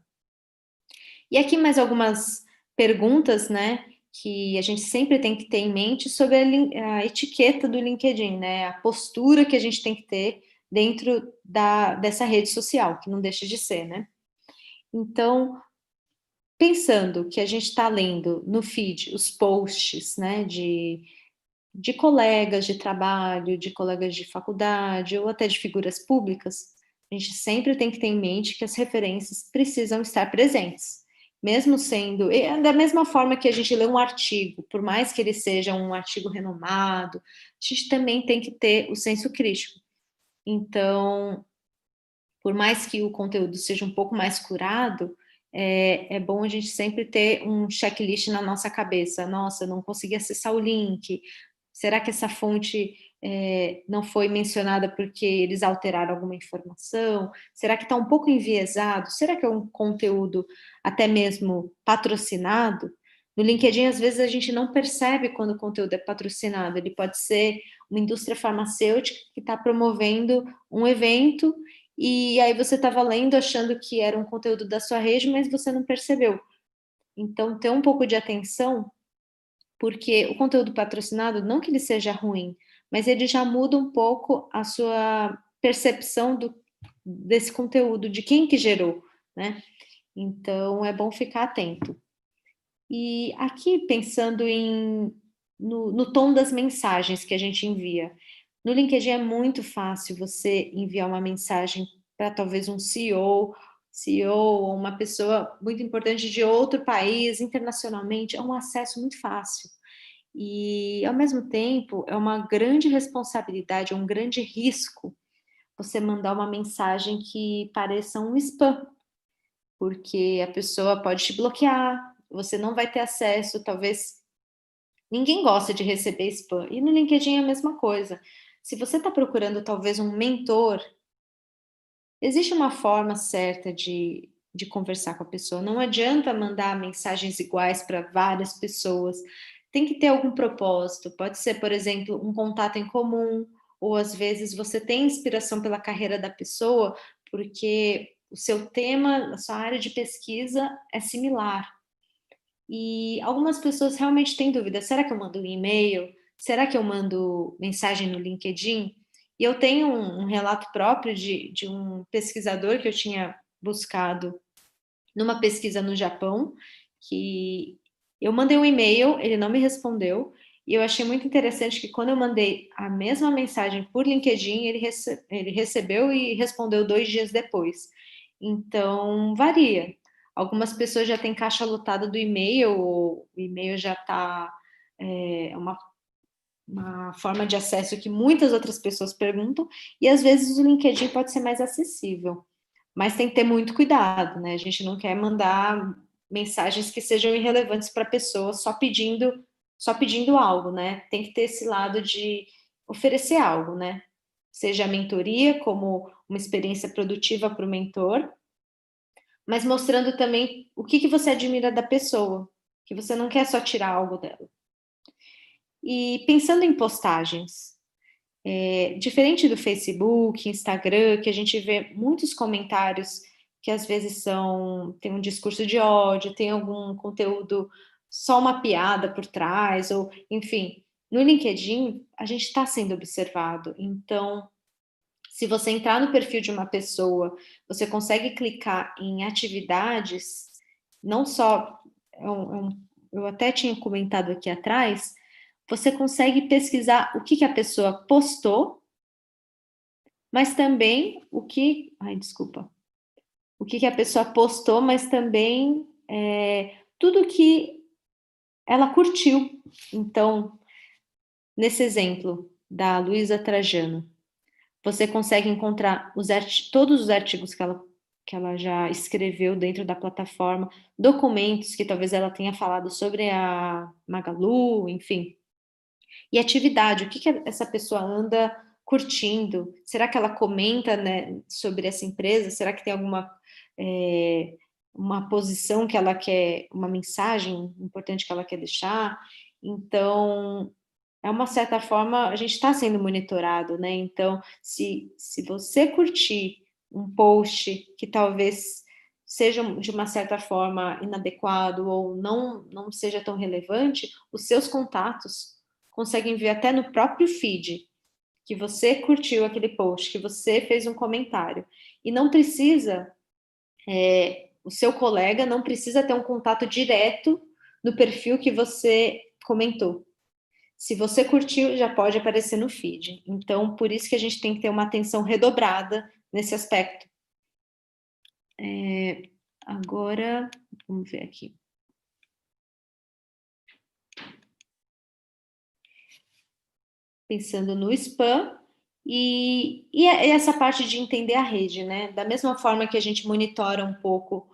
E aqui mais algumas perguntas, né, que a gente sempre tem que ter em mente sobre a etiqueta do LinkedIn, né, a postura que a gente tem que ter dentro dessa rede social, que não deixa de ser, né. Então, pensando que a gente está lendo no feed os posts, né, de colegas de trabalho, de colegas de faculdade ou até de figuras públicas, a gente sempre tem que ter em mente que as referências precisam estar presentes, mesmo sendo, da mesma forma que a gente lê um artigo, por mais que ele seja um artigo renomado, a gente também tem que ter o senso crítico. Então, por mais que o conteúdo seja um pouco mais curado, é bom a gente sempre ter um checklist na nossa cabeça. Nossa, eu não consegui acessar o link. Será que essa fonte não foi mencionada porque eles alteraram alguma informação? Será que está um pouco enviesado? Será que é um conteúdo até mesmo patrocinado? No LinkedIn, às vezes, a gente não percebe quando o conteúdo é patrocinado. Ele pode ser uma indústria farmacêutica que está promovendo um evento e aí você estava lendo achando que era um conteúdo da sua rede, mas você não percebeu. Então, ter um pouco de atenção, porque o conteúdo patrocinado, não que ele seja ruim, mas ele já muda um pouco a sua percepção desse conteúdo, de quem que gerou, né? Então, é bom ficar atento. E aqui, pensando no tom das mensagens que a gente envia, no LinkedIn é muito fácil você enviar uma mensagem para talvez um CEO ou uma pessoa muito importante de outro país, internacionalmente, é um acesso muito fácil. E, ao mesmo tempo, é uma grande responsabilidade, é um grande risco você mandar uma mensagem que pareça um spam, porque a pessoa pode te bloquear, você não vai ter acesso, talvez ninguém gosta de receber spam. E no LinkedIn é a mesma coisa. Se você está procurando talvez um mentor, existe uma forma certa de conversar com a pessoa. Não adianta mandar mensagens iguais para várias pessoas. Tem que ter algum propósito. Pode ser, por exemplo, um contato em comum, ou às vezes você tem inspiração pela carreira da pessoa, porque o seu tema, a sua área de pesquisa é similar. E algumas pessoas realmente têm dúvida, será que eu mando um e-mail? Será que eu mando mensagem no LinkedIn? E eu tenho um relato próprio de um pesquisador que eu tinha buscado numa pesquisa no Japão, que eu mandei um e-mail, ele não me respondeu, e eu achei muito interessante que quando eu mandei a mesma mensagem por LinkedIn, ele recebeu e respondeu 2 dias depois. Então, varia. Algumas pessoas já têm caixa lotada do e-mail, ou o e-mail já está uma forma de acesso que muitas outras pessoas perguntam, e às vezes o LinkedIn pode ser mais acessível. Mas tem que ter muito cuidado, né? A gente não quer mandar mensagens que sejam irrelevantes para a pessoa só pedindo algo, né? Tem que ter esse lado de oferecer algo, né? Seja a mentoria como uma experiência produtiva para o mentor, mas mostrando também o que você admira da pessoa, que você não quer só tirar algo dela. E pensando em postagens, diferente do Facebook, Instagram, que a gente vê muitos comentários que às vezes tem um discurso de ódio, tem algum conteúdo, só uma piada por trás, ou enfim, no LinkedIn a gente está sendo observado. Então, se você entrar no perfil de uma pessoa, você consegue clicar em atividades, não só, eu até tinha comentado aqui atrás, você consegue pesquisar o que a pessoa postou, mas também o que a pessoa postou, mas também tudo que ela curtiu. Então, nesse exemplo da Luísa Trajano, você consegue encontrar todos os artigos que ela já escreveu dentro da plataforma, documentos que talvez ela tenha falado sobre a Magalu, enfim. E atividade, o que essa pessoa anda curtindo? Será que ela comenta, né, sobre essa empresa? Será que tem alguma uma posição que ela quer, uma mensagem importante que ela quer deixar? Então, é uma certa forma, a gente está sendo monitorado, né? Então, se você curtir um post que talvez seja de uma certa forma inadequado ou não seja tão relevante, os seus contatos conseguem ver até no próprio feed que você curtiu aquele post, que você fez um comentário. E não precisa, o seu colega não precisa ter um contato direto no perfil que você comentou. Se você curtiu, já pode aparecer no feed. Então, por isso que a gente tem que ter uma atenção redobrada nesse aspecto. Agora, vamos ver aqui. Pensando no spam e essa parte de entender a rede, né? Da mesma forma que a gente monitora um pouco,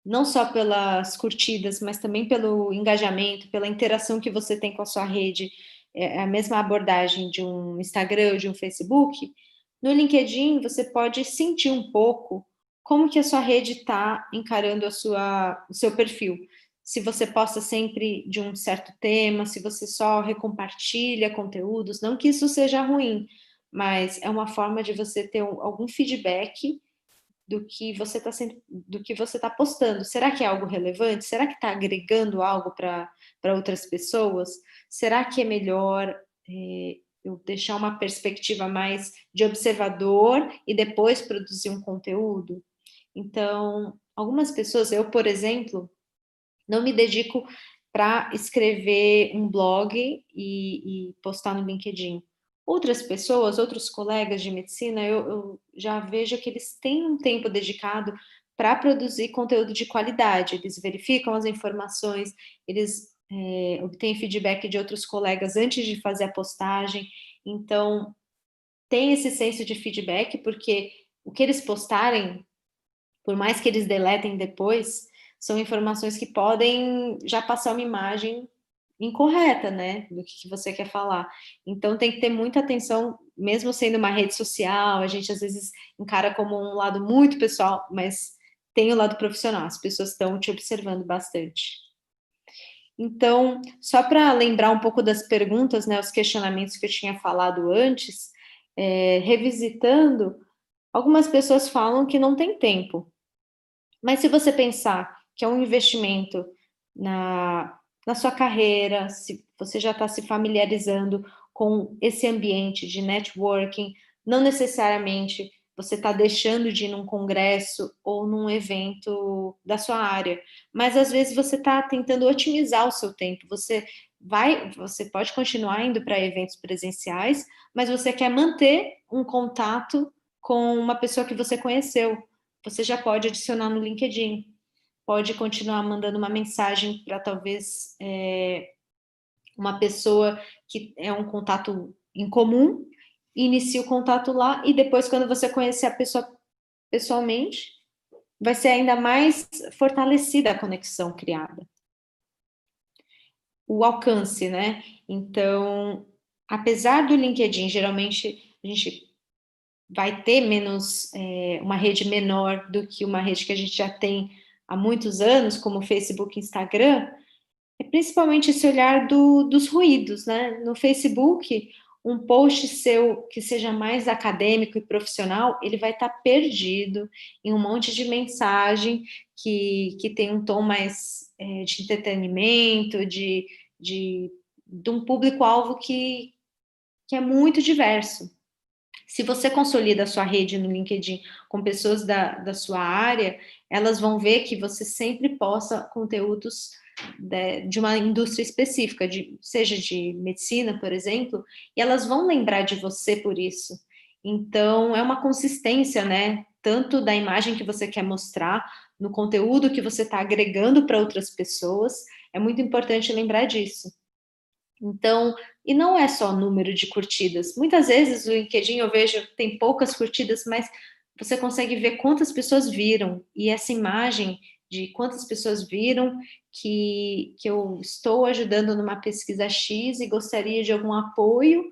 não só pelas curtidas, mas também pelo engajamento, pela interação que você tem com a sua rede, é a mesma abordagem de um Instagram ou de um Facebook. No LinkedIn, você pode sentir um pouco como que a sua rede está encarando o seu perfil. Se você posta sempre de um certo tema, se você só recompartilha conteúdos, não que isso seja ruim, mas é uma forma de você ter algum feedback do que você está postando. Será que é algo relevante? Será que está agregando algo para outras pessoas? Será que é melhor eu deixar uma perspectiva mais de observador e depois produzir um conteúdo? Então, algumas pessoas, eu, por exemplo, não me dedico para escrever um blog e postar no LinkedIn. Outras pessoas, outros colegas de medicina, eu já vejo que eles têm um tempo dedicado para produzir conteúdo de qualidade. Eles verificam as informações, eles obtêm feedback de outros colegas antes de fazer a postagem. Então, tem esse senso de feedback, porque o que eles postarem, por mais que eles deletem depois, são informações que podem já passar uma imagem incorreta, né, do que você quer falar. Então tem que ter muita atenção, mesmo sendo uma rede social, a gente às vezes encara como um lado muito pessoal, mas tem o lado profissional, as pessoas estão te observando bastante. Então, só para lembrar um pouco das perguntas, né, os questionamentos que eu tinha falado antes, revisitando, Algumas pessoas falam que não tem tempo, mas se você pensar que é um investimento na sua carreira, se você já está se familiarizando com esse ambiente de networking, não necessariamente você está deixando de ir num congresso ou num evento da sua área, mas às vezes você está tentando otimizar o seu tempo. Você pode continuar indo para eventos presenciais, mas você quer manter um contato com uma pessoa que você conheceu. Você já pode adicionar no LinkedIn, pode continuar mandando uma mensagem para talvez uma pessoa que é um contato em comum, inicia o contato lá e depois, quando você conhecer a pessoa pessoalmente, vai ser ainda mais fortalecida a conexão criada. O alcance, né? Então, apesar do LinkedIn, geralmente a gente vai ter menos, uma rede menor do que uma rede que a gente já tem há muitos anos, como Facebook e Instagram, é principalmente esse olhar dos ruídos, né? No Facebook, um post seu que seja mais acadêmico e profissional, ele vai estar perdido em um monte de mensagem que tem um tom mais de entretenimento, de um público-alvo que é muito diverso. Se você consolida a sua rede no LinkedIn com pessoas da sua área, elas vão ver que você sempre posta conteúdos de uma indústria específica, seja de medicina, por exemplo, e elas vão lembrar de você por isso. Então, é uma consistência, né? Tanto da imagem que você quer mostrar, no conteúdo que você está agregando para outras pessoas, é muito importante lembrar disso. Então, e não é só número de curtidas. Muitas vezes o LinkedIn eu vejo tem poucas curtidas, mas você consegue ver quantas pessoas viram. E essa imagem de quantas pessoas viram que eu estou ajudando numa pesquisa X e gostaria de algum apoio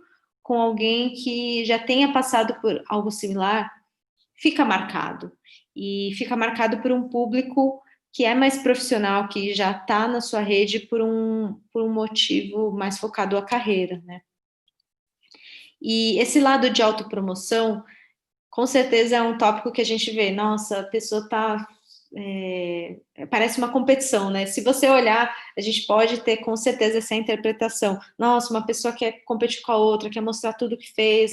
com alguém que já tenha passado por algo similar, fica marcado. E fica marcado por um público que é mais profissional, que já está na sua rede por um motivo mais focado à carreira, né? E esse lado de autopromoção, com certeza é um tópico que a gente vê, nossa, a pessoa está parece uma competição, né? Se você olhar, a gente pode ter com certeza essa interpretação. Nossa, uma pessoa quer competir com a outra, quer mostrar tudo que fez.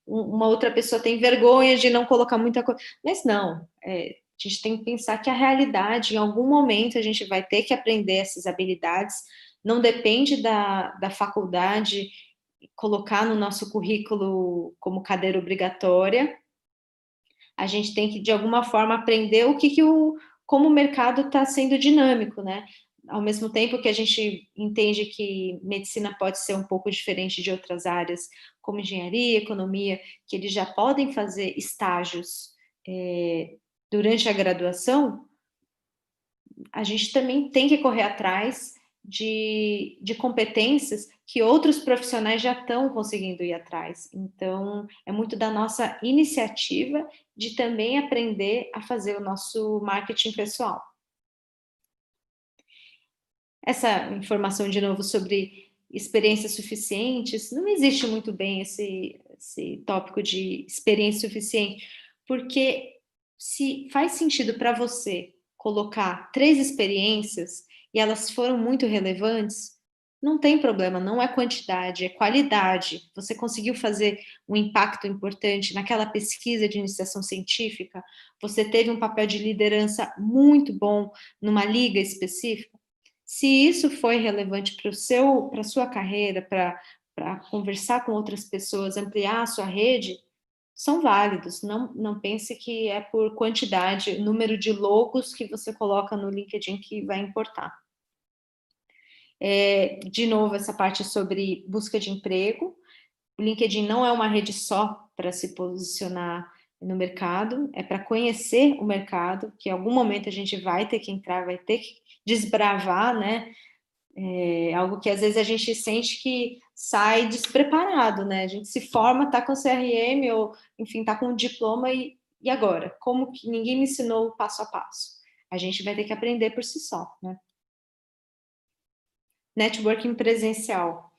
Uma outra pessoa tem vergonha de não colocar muita coisa. Mas não, a gente tem que pensar que a realidade, em algum momento, a gente vai ter que aprender essas habilidades. Não depende da faculdade colocar no nosso currículo como cadeira obrigatória. A gente tem que, de alguma forma, aprender como o mercado está sendo dinâmico, né? Ao mesmo tempo que a gente entende que medicina pode ser um pouco diferente de outras áreas, como engenharia, economia, que eles já podem fazer estágios durante a graduação, a gente também tem que correr atrás de competências que outros profissionais já estão conseguindo ir atrás. Então, é muito da nossa iniciativa de também aprender a fazer o nosso marketing pessoal. Essa informação, de novo, sobre experiências suficientes, não existe muito bem esse tópico de experiência suficiente, porque se faz sentido para você colocar 3 experiências e elas foram muito relevantes, não tem problema, não é quantidade, é qualidade. Você conseguiu fazer um impacto importante naquela pesquisa de iniciação científica, você teve um papel de liderança muito bom numa liga específica. Se isso foi relevante para a sua carreira, para conversar com outras pessoas, ampliar a sua rede, são válidos. Não pense que é por quantidade, número de logos que você coloca no LinkedIn que vai importar. De novo, essa parte sobre busca de emprego. O LinkedIn não é uma rede só para se posicionar no mercado, é para conhecer o mercado, que em algum momento a gente vai ter que entrar, vai ter que desbravar, né? Algo que às vezes a gente sente que sai despreparado, né? A gente se forma, tá com CRM ou, enfim, tá com um diploma e agora? Como que ninguém me ensinou o passo a passo? A gente vai ter que aprender por si só, né? Networking presencial.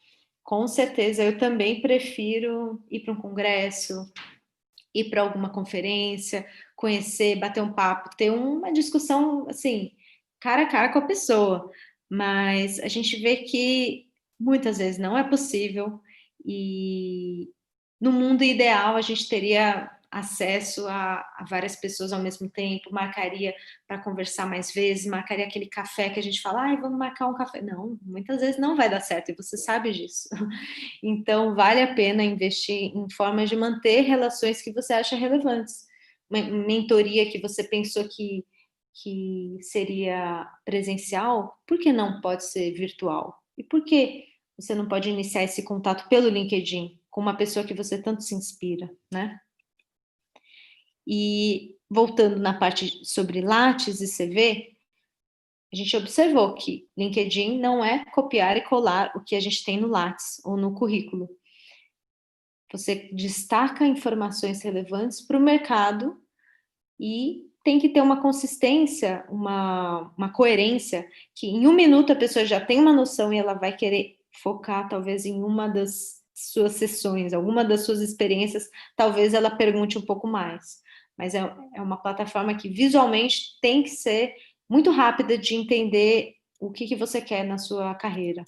Com certeza, eu também prefiro ir para um congresso, ir para alguma conferência, conhecer, bater um papo, ter uma discussão, assim, cara a cara com a pessoa. Mas a gente vê que muitas vezes não é possível e no mundo ideal a gente teria acesso a várias pessoas ao mesmo tempo, marcaria para conversar mais vezes, marcaria aquele café que a gente fala, ai, vamos marcar um café. Não, muitas vezes não vai dar certo e você sabe disso. Então, vale a pena investir em formas de manter relações que você acha relevantes. Uma mentoria que você pensou que seria presencial, por que não pode ser virtual? E por que você não pode iniciar esse contato pelo LinkedIn com uma pessoa que você tanto se inspira, né? E voltando na parte sobre Lattes e CV, a gente observou que LinkedIn não é copiar e colar o que a gente tem no Lattes ou no currículo. Você destaca informações relevantes para o mercado e tem que ter uma consistência, uma coerência, que em 1 minuto a pessoa já tem uma noção e ela vai querer focar talvez em uma das suas sessões, alguma das suas experiências, talvez ela pergunte um pouco mais. Mas é uma plataforma que visualmente tem que ser muito rápida de entender o que você quer na sua carreira.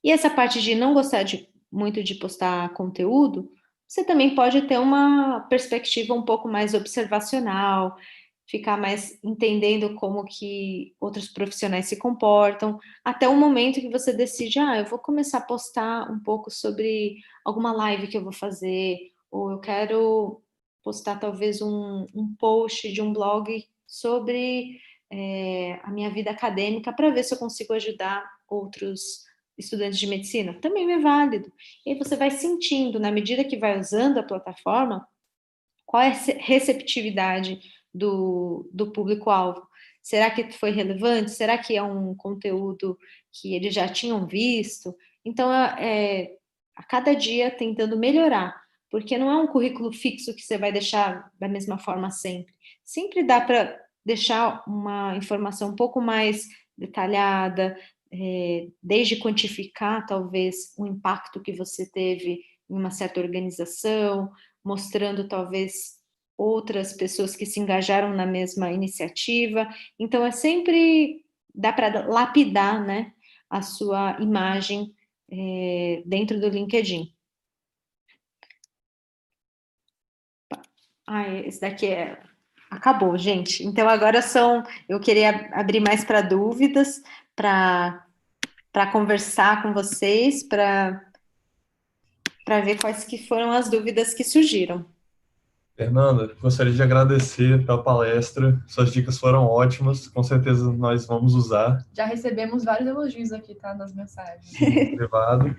E essa parte de não gostar muito de postar conteúdo, você também pode ter uma perspectiva um pouco mais observacional, ficar mais entendendo como que outros profissionais se comportam, até o momento que você decide, eu vou começar a postar um pouco sobre alguma live que eu vou fazer, ou eu quero postar talvez um post de um blog sobre a minha vida acadêmica para ver se eu consigo ajudar outros estudantes de medicina, também é válido. E aí você vai sentindo, na medida que vai usando a plataforma, qual é a receptividade do público-alvo. Será que foi relevante? Será que é um conteúdo que eles já tinham visto? Então, a cada dia tentando melhorar, porque não é um currículo fixo que você vai deixar da mesma forma sempre. Sempre dá para deixar uma informação um pouco mais detalhada, desde quantificar, talvez, o impacto que você teve em uma certa organização, mostrando, talvez, outras pessoas que se engajaram na mesma iniciativa. Então, sempre dá para lapidar, né, a sua imagem dentro do LinkedIn. Esse daqui acabou, gente. Então, agora eu queria abrir mais para dúvidas, para conversar com vocês, para ver quais que foram as dúvidas que surgiram. Fernanda, gostaria de agradecer pela palestra. Suas dicas foram ótimas. Com certeza nós vamos usar. Já recebemos vários elogios aqui, tá? Nas mensagens. No privado.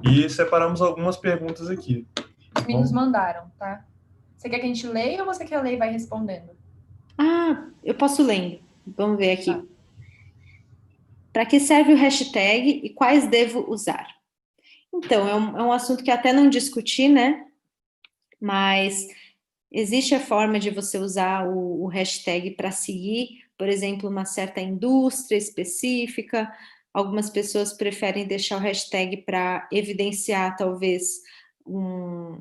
E separamos algumas perguntas aqui. Os meninos mandaram, tá? Você quer que a gente leia ou você quer ler e vai respondendo? Eu posso ler. Vamos ver aqui. Tá. Para que serve o hashtag e quais devo usar? Então, é um assunto que até não discuti, né? Mas existe a forma de você usar o hashtag para seguir, por exemplo, uma certa indústria específica. Algumas pessoas preferem deixar o hashtag para evidenciar, talvez, um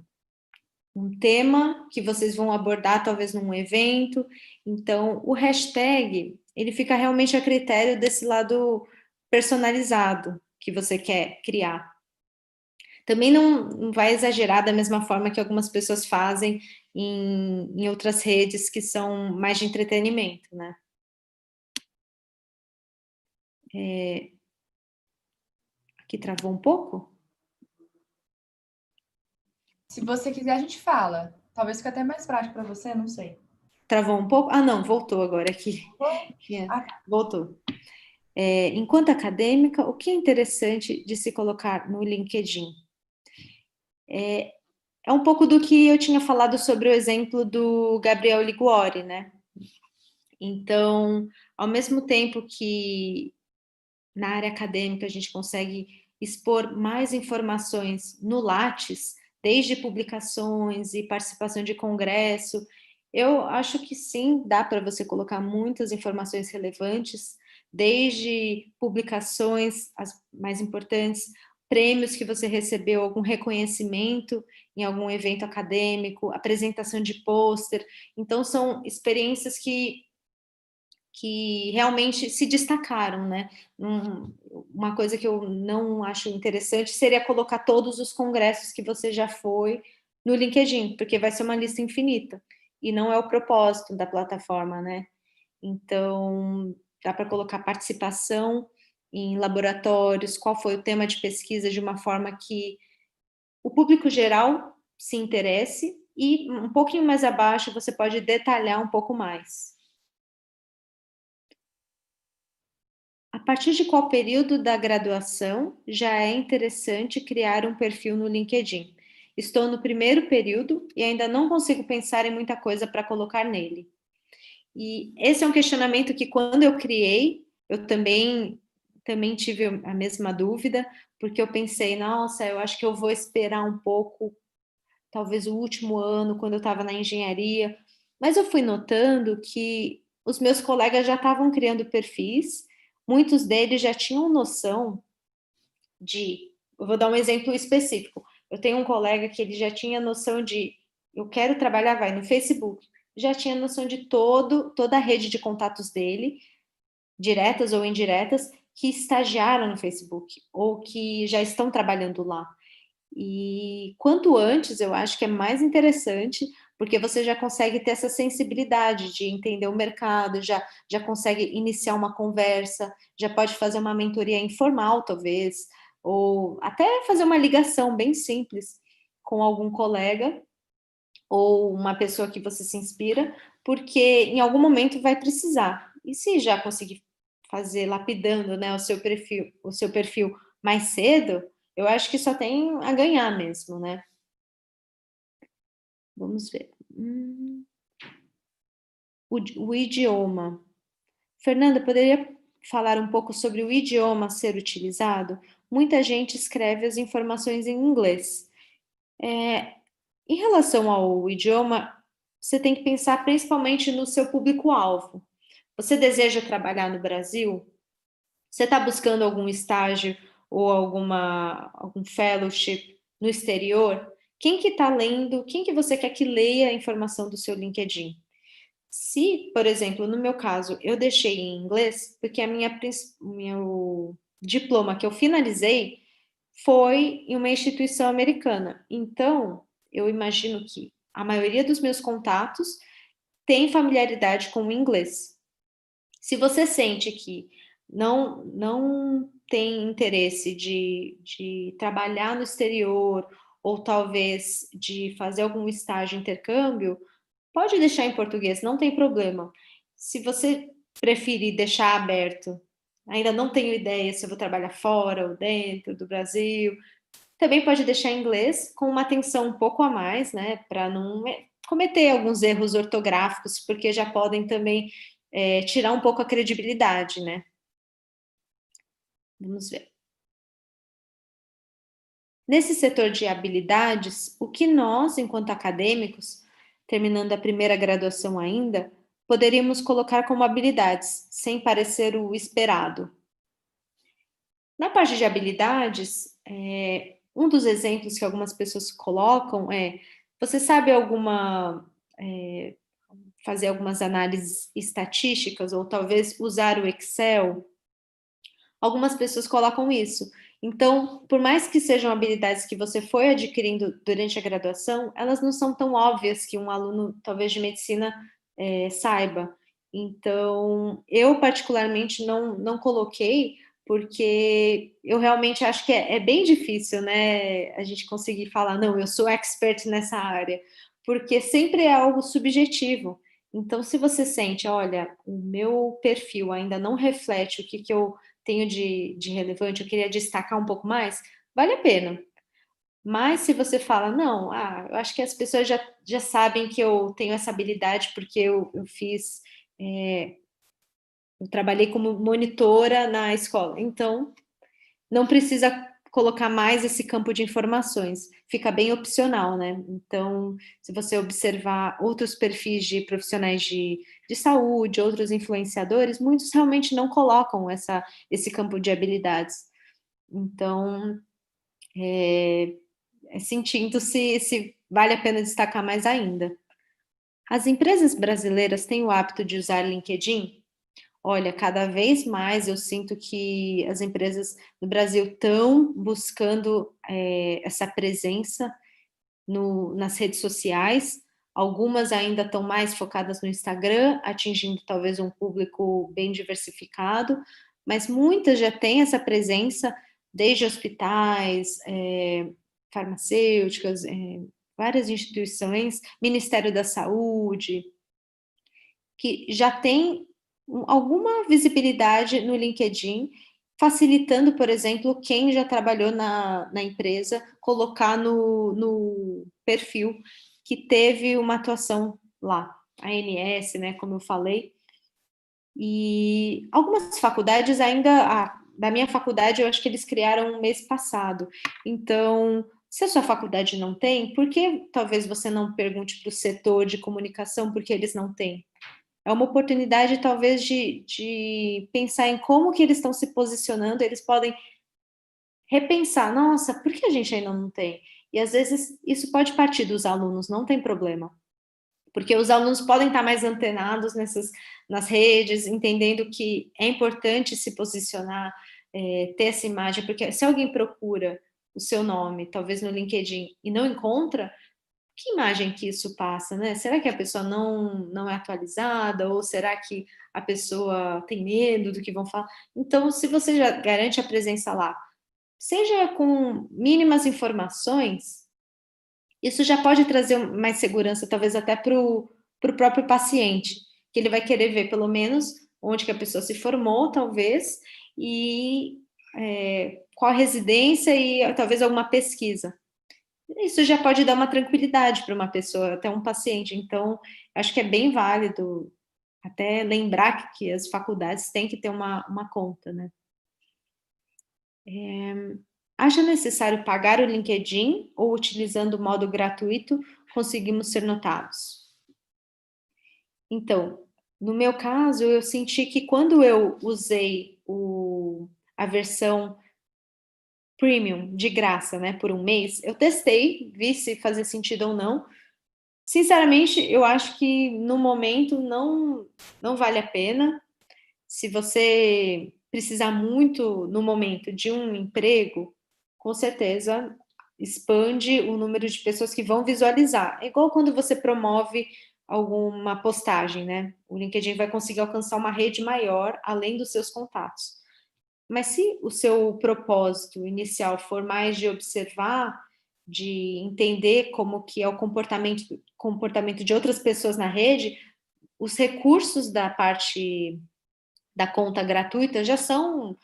tema que vocês vão abordar, talvez, num evento. Então, o hashtag, ele fica realmente a critério desse lado personalizado que você quer criar. Também não vai exagerar da mesma forma que algumas pessoas fazem em outras redes que são mais de entretenimento, né? Aqui travou um pouco? Se você quiser, a gente fala. Talvez fique até mais prático para você, não sei. Travou um pouco? Não, voltou agora aqui. Voltou. Enquanto acadêmica, o que é interessante de se colocar no LinkedIn? É um pouco do que eu tinha falado sobre o exemplo do Gabriel Liguori, né? Então, ao mesmo tempo que na área acadêmica a gente consegue expor mais informações no Lattes, desde publicações e participação de congresso, eu acho que sim, dá para você colocar muitas informações relevantes, desde publicações, as mais importantes, prêmios que você recebeu, algum reconhecimento em algum evento acadêmico, apresentação de pôster. Então, são experiências que realmente se destacaram, né? Uma coisa que eu não acho interessante seria colocar todos os congressos que você já foi no LinkedIn, porque vai ser uma lista infinita, e não é o propósito da plataforma, né? Então, dá para colocar participação em laboratórios, qual foi o tema de pesquisa, de uma forma que o público geral se interesse, e um pouquinho mais abaixo você pode detalhar um pouco mais. A partir de qual período da graduação já é interessante criar um perfil no LinkedIn? Estou no primeiro período e ainda não consigo pensar em muita coisa para colocar nele. E esse é um questionamento que, quando eu criei, eu também tive a mesma dúvida, porque eu pensei, nossa, eu acho que eu vou esperar um pouco, talvez o último ano, quando eu estava na engenharia. Mas eu fui notando que os meus colegas já estavam criando perfis, muitos deles já tinham noção de... Eu vou dar um exemplo específico. Eu tenho um colega que ele já tinha noção de... Eu quero trabalhar, vai no Facebook. Já tinha noção de toda a rede de contatos dele, diretas ou indiretas, que estagiaram no Facebook, ou que já estão trabalhando lá. E quanto antes, eu acho que é mais interessante, porque você já consegue ter essa sensibilidade de entender o mercado, já consegue iniciar uma conversa, já pode fazer uma mentoria informal, talvez, ou até fazer uma ligação bem simples com algum colega ou uma pessoa que você se inspira, porque em algum momento vai precisar. E se já conseguir fazer lapidando, né, o seu perfil mais cedo, eu acho que só tem a ganhar mesmo, né? Vamos ver. O idioma. Fernanda, poderia falar um pouco sobre o idioma a ser utilizado? Muita gente escreve as informações em inglês. Em relação ao idioma, você tem que pensar principalmente no seu público-alvo. Você deseja trabalhar no Brasil? Você está buscando algum estágio ou algum fellowship no exterior? Quem que está lendo? Quem que você quer que leia a informação do seu LinkedIn? Se, por exemplo, no meu caso, eu deixei em inglês, porque meu diploma que eu finalizei foi em uma instituição americana. Então, eu imagino que a maioria dos meus contatos tem familiaridade com o inglês. Se você sente que não tem interesse de trabalhar no exterior, ou talvez de fazer algum estágio intercâmbio, pode deixar em português, não tem problema. Se você preferir deixar aberto, ainda não tenho ideia se eu vou trabalhar fora ou dentro do Brasil, também pode deixar em inglês, com uma atenção um pouco a mais, né, para não cometer alguns erros ortográficos, porque já podem também tirar um pouco a credibilidade, né? Vamos ver. Nesse setor de habilidades, o que nós, enquanto acadêmicos, terminando a primeira graduação ainda, poderíamos colocar como habilidades, sem parecer o esperado? Na parte de habilidades, um dos exemplos que algumas pessoas colocam é: você sabe fazer algumas análises estatísticas, ou talvez usar o Excel? Algumas pessoas colocam isso. Então, por mais que sejam habilidades que você foi adquirindo durante a graduação, elas não são tão óbvias que um aluno, talvez de medicina, saiba. Então, eu particularmente não coloquei, porque eu realmente acho que é bem difícil, né, a gente conseguir falar, não, eu sou expert nessa área, porque sempre é algo subjetivo. Então, se você sente, olha, o meu perfil ainda não reflete o que eu tenho de relevante, eu queria destacar um pouco mais, vale a pena. Mas se você fala, não, eu acho que as pessoas já sabem que eu tenho essa habilidade, porque eu trabalhei como monitora na escola, então não precisa colocar mais esse campo de informações, fica bem opcional, né? Então, se você observar outros perfis de profissionais de saúde, outros influenciadores, muitos realmente não colocam esse campo de habilidades. Então, sentindo se vale a pena destacar mais ainda. As empresas brasileiras têm o hábito de usar LinkedIn? Olha, cada vez mais eu sinto que as empresas no Brasil estão buscando essa presença nas redes sociais. Algumas ainda estão mais focadas no Instagram, atingindo talvez um público bem diversificado, mas muitas já têm essa presença, desde hospitais, farmacêuticas, várias instituições, Ministério da Saúde, que já tem alguma visibilidade no LinkedIn, facilitando, por exemplo, quem já trabalhou na empresa, colocar no perfil que teve uma atuação lá, a ANS, né, como eu falei. E algumas faculdades ainda, da minha faculdade, eu acho que eles criaram mês passado. Então, se a sua faculdade não tem, por que talvez você não pergunte para o setor de comunicação porque eles não têm? É uma oportunidade, talvez, de pensar em como que eles estão se posicionando. Eles podem repensar, nossa, por que a gente ainda não tem? E, às vezes, isso pode partir dos alunos, não tem problema. Porque os alunos podem estar mais antenados nas redes, entendendo que é importante se posicionar, ter essa imagem, porque se alguém procura o seu nome, talvez no LinkedIn, e não encontra, que imagem que isso passa, né? Será que a pessoa não é atualizada? Ou será que a pessoa tem medo do que vão falar? Então, se você já garante a presença lá, seja com mínimas informações, isso já pode trazer mais segurança, talvez até para o próprio paciente, que ele vai querer ver pelo menos onde que a pessoa se formou, talvez, e qual a residência e talvez alguma pesquisa. Isso já pode dar uma tranquilidade para uma pessoa, até um paciente. Então, acho que é bem válido até lembrar que as faculdades têm que ter uma conta, né? Acha necessário pagar o LinkedIn ou utilizando o modo gratuito conseguimos ser notados? Então, no meu caso, eu senti que quando eu usei a versão premium de graça, né, por um mês, eu testei, vi se fazia sentido ou não. Sinceramente, eu acho que no momento não vale a pena. Se você precisar muito no momento de um emprego, com certeza expande o número de pessoas que vão visualizar. É igual quando você promove alguma postagem, né? O LinkedIn vai conseguir alcançar uma rede maior além dos seus contatos. Mas se o seu propósito inicial for mais de observar, de entender como que é o comportamento de outras pessoas na rede, os recursos da parte da conta gratuita já são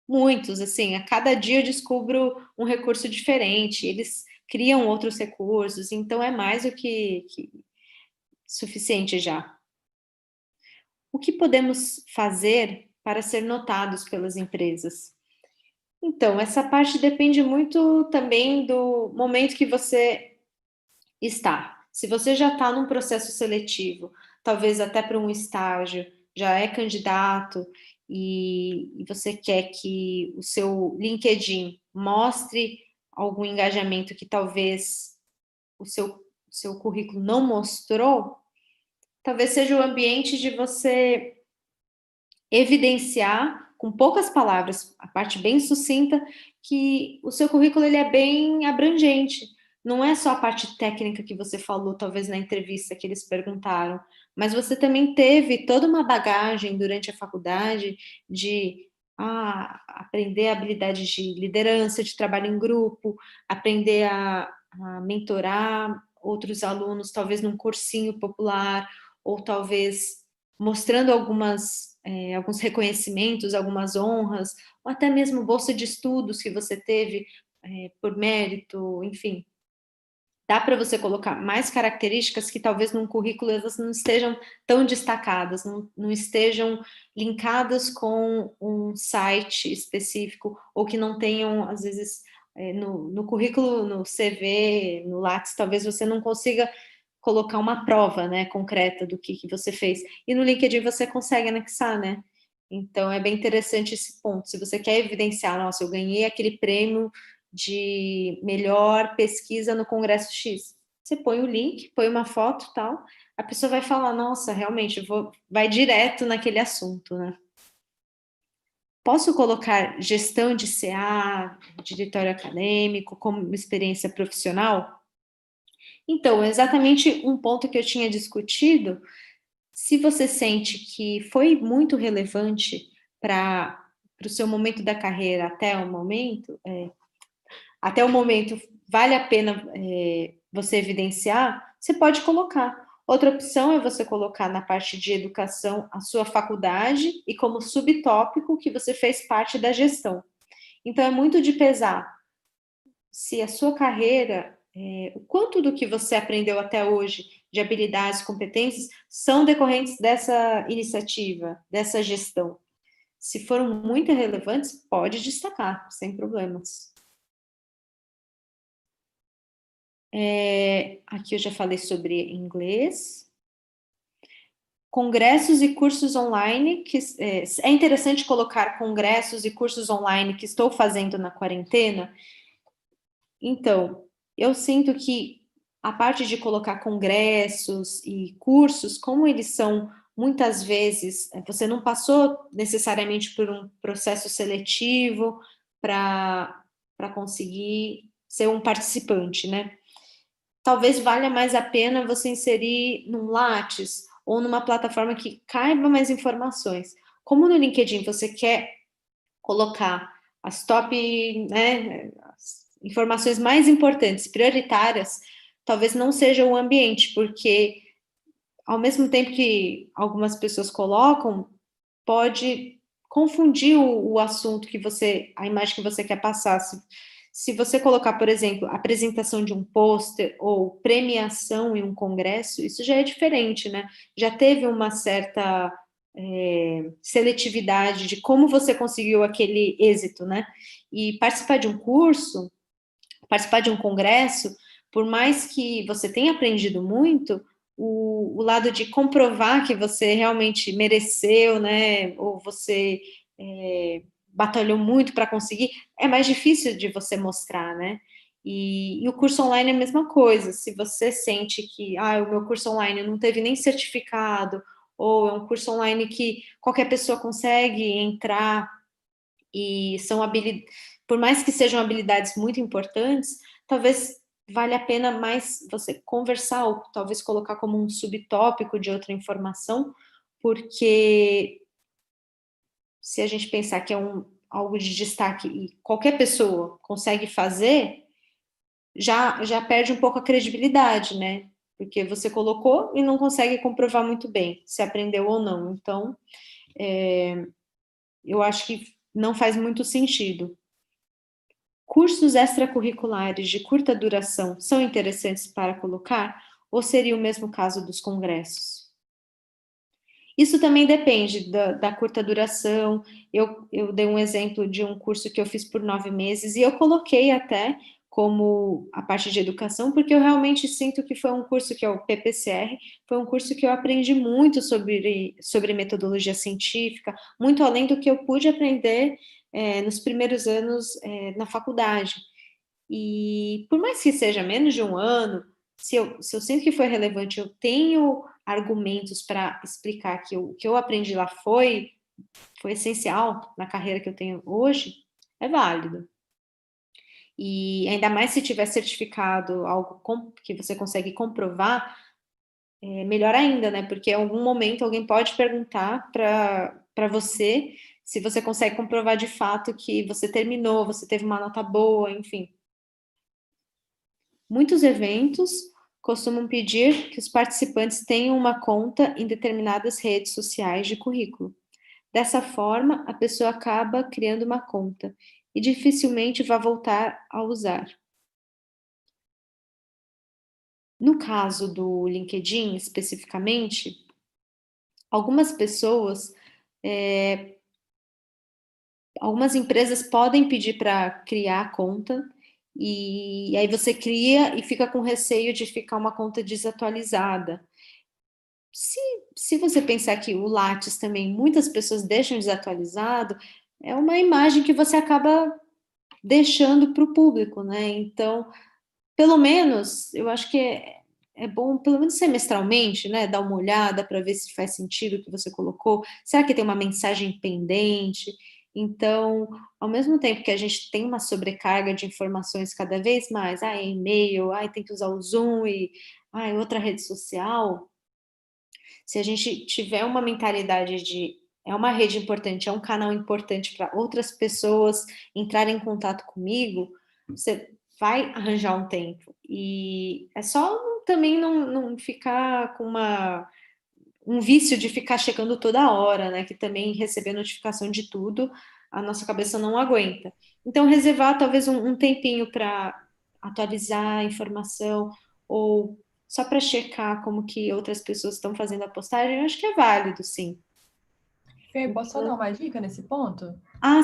muitos, assim, a cada dia eu descubro um recurso diferente, eles criam outros recursos, então é mais do que suficiente já. O que podemos fazer para ser notados pelas empresas? Então, essa parte depende muito também do momento que você está. Se você já está num processo seletivo, talvez até para um estágio, já é candidato e você quer que o seu LinkedIn mostre algum engajamento que talvez o seu currículo não mostrou, talvez seja o ambiente de você evidenciar com poucas palavras, a parte bem sucinta, que o seu currículo ele é bem abrangente. Não é só a parte técnica que você falou, talvez na entrevista que eles perguntaram, mas você também teve toda uma bagagem durante a faculdade de aprender habilidades de liderança, de trabalho em grupo, aprender a mentorar outros alunos, talvez num cursinho popular, ou talvez mostrando alguns reconhecimentos, algumas honras, ou até mesmo bolsa de estudos que você teve por mérito, enfim. Dá para você colocar mais características que talvez num currículo elas não estejam tão destacadas, não estejam linkadas com um site específico, ou que não tenham, às vezes, no currículo, no CV, no Lattes, talvez você não consiga colocar uma prova, né, concreta do que você fez. E no LinkedIn você consegue anexar, né? Então é bem interessante esse ponto. Se você quer evidenciar, nossa, eu ganhei aquele prêmio de melhor pesquisa no Congresso X. Você põe o link, põe uma foto e tal, a pessoa vai falar, nossa, realmente, vai direto naquele assunto, né? Posso colocar gestão de CA, diretório acadêmico, como experiência profissional? Então, exatamente um ponto que eu tinha discutido, se você sente que foi muito relevante para o seu momento da carreira até o momento vale a pena você evidenciar, você pode colocar. Outra opção é você colocar na parte de educação a sua faculdade e como subtópico que você fez parte da gestão. Então, é muito de pesar se a sua carreira, o quanto do que você aprendeu até hoje de habilidades, competências, são decorrentes dessa iniciativa, dessa gestão. Se foram muito relevantes, pode destacar, sem problemas. Aqui eu já falei sobre inglês. Congressos e cursos online, que é interessante colocar congressos e cursos online que estou fazendo na quarentena. Então, eu sinto que a parte de colocar congressos e cursos, como eles são muitas vezes, você não passou necessariamente por um processo seletivo para conseguir ser um participante, né? Talvez valha mais a pena você inserir num Lattes ou numa plataforma que caiba mais informações. Como no LinkedIn você quer colocar as top, né, as informações mais importantes, prioritárias, talvez não seja o ambiente, porque ao mesmo tempo que algumas pessoas colocam, pode confundir o assunto que você, a imagem que você quer passar. Se você colocar, por exemplo, apresentação de um pôster ou premiação em um congresso, isso já é diferente, né? Já teve uma certa seletividade de como você conseguiu aquele êxito, né? E participar de um curso, participar de um congresso, por mais que você tenha aprendido muito, o lado de comprovar que você realmente mereceu, né? Ou você batalhou muito para conseguir, é mais difícil de você mostrar, né? E o curso online é a mesma coisa. Se você sente que o meu curso online não teve nem certificado, ou é um curso online que qualquer pessoa consegue entrar e são por mais que sejam habilidades muito importantes, talvez valha a pena mais você conversar ou talvez colocar como um subtópico de outra informação, porque se a gente pensar que é algo de destaque e qualquer pessoa consegue fazer, já perde um pouco a credibilidade, né? Porque você colocou e não consegue comprovar muito bem se aprendeu ou não. Então, eu acho que não faz muito sentido. Cursos extracurriculares de curta duração são interessantes para colocar? Ou seria o mesmo caso dos congressos? Isso também depende da curta duração. Eu dei um exemplo de um curso que eu fiz por 9 meses e eu coloquei até como a parte de educação, porque eu realmente sinto que foi um curso que é o PPCR, foi um curso que eu aprendi muito sobre metodologia científica, muito além do que eu pude aprender nos primeiros anos na faculdade. E por mais que seja menos de um ano, se eu sinto que foi relevante, eu tenho argumentos para explicar que o que eu aprendi lá foi essencial na carreira que eu tenho hoje, é válido. E ainda mais se tiver certificado, algo que você consegue comprovar, melhor ainda, né? Porque em algum momento alguém pode perguntar para você se você consegue comprovar de fato que você terminou, você teve uma nota boa, enfim. Muitos eventos costumam pedir que os participantes tenham uma conta em determinadas redes sociais de currículo. Dessa forma, a pessoa acaba criando uma conta e dificilmente vai voltar a usar. No caso do LinkedIn, especificamente, algumas pessoas, algumas empresas podem pedir para criar a conta, e aí você cria e fica com receio de ficar uma conta desatualizada. Se você pensar que o Lattes também muitas pessoas deixam desatualizado, é uma imagem que você acaba deixando para o público, né? Então, pelo menos, eu acho que é bom, pelo menos semestralmente, né? Dar uma olhada para ver se faz sentido o que você colocou. Será que tem uma mensagem pendente? Então, ao mesmo tempo que a gente tem uma sobrecarga de informações cada vez mais, e-mail, tem que usar o Zoom e outra rede social, se a gente tiver uma mentalidade de é uma rede importante, é um canal importante para outras pessoas entrarem em contato comigo, você vai arranjar um tempo. E é só também não ficar com um vício de ficar checando toda hora, né? Que também receber notificação de tudo, a nossa cabeça não aguenta. Então, reservar talvez um tempinho para atualizar a informação ou só para checar como que outras pessoas estão fazendo a postagem, eu acho que é válido, sim. Fê, posso só dar uma dica nesse ponto?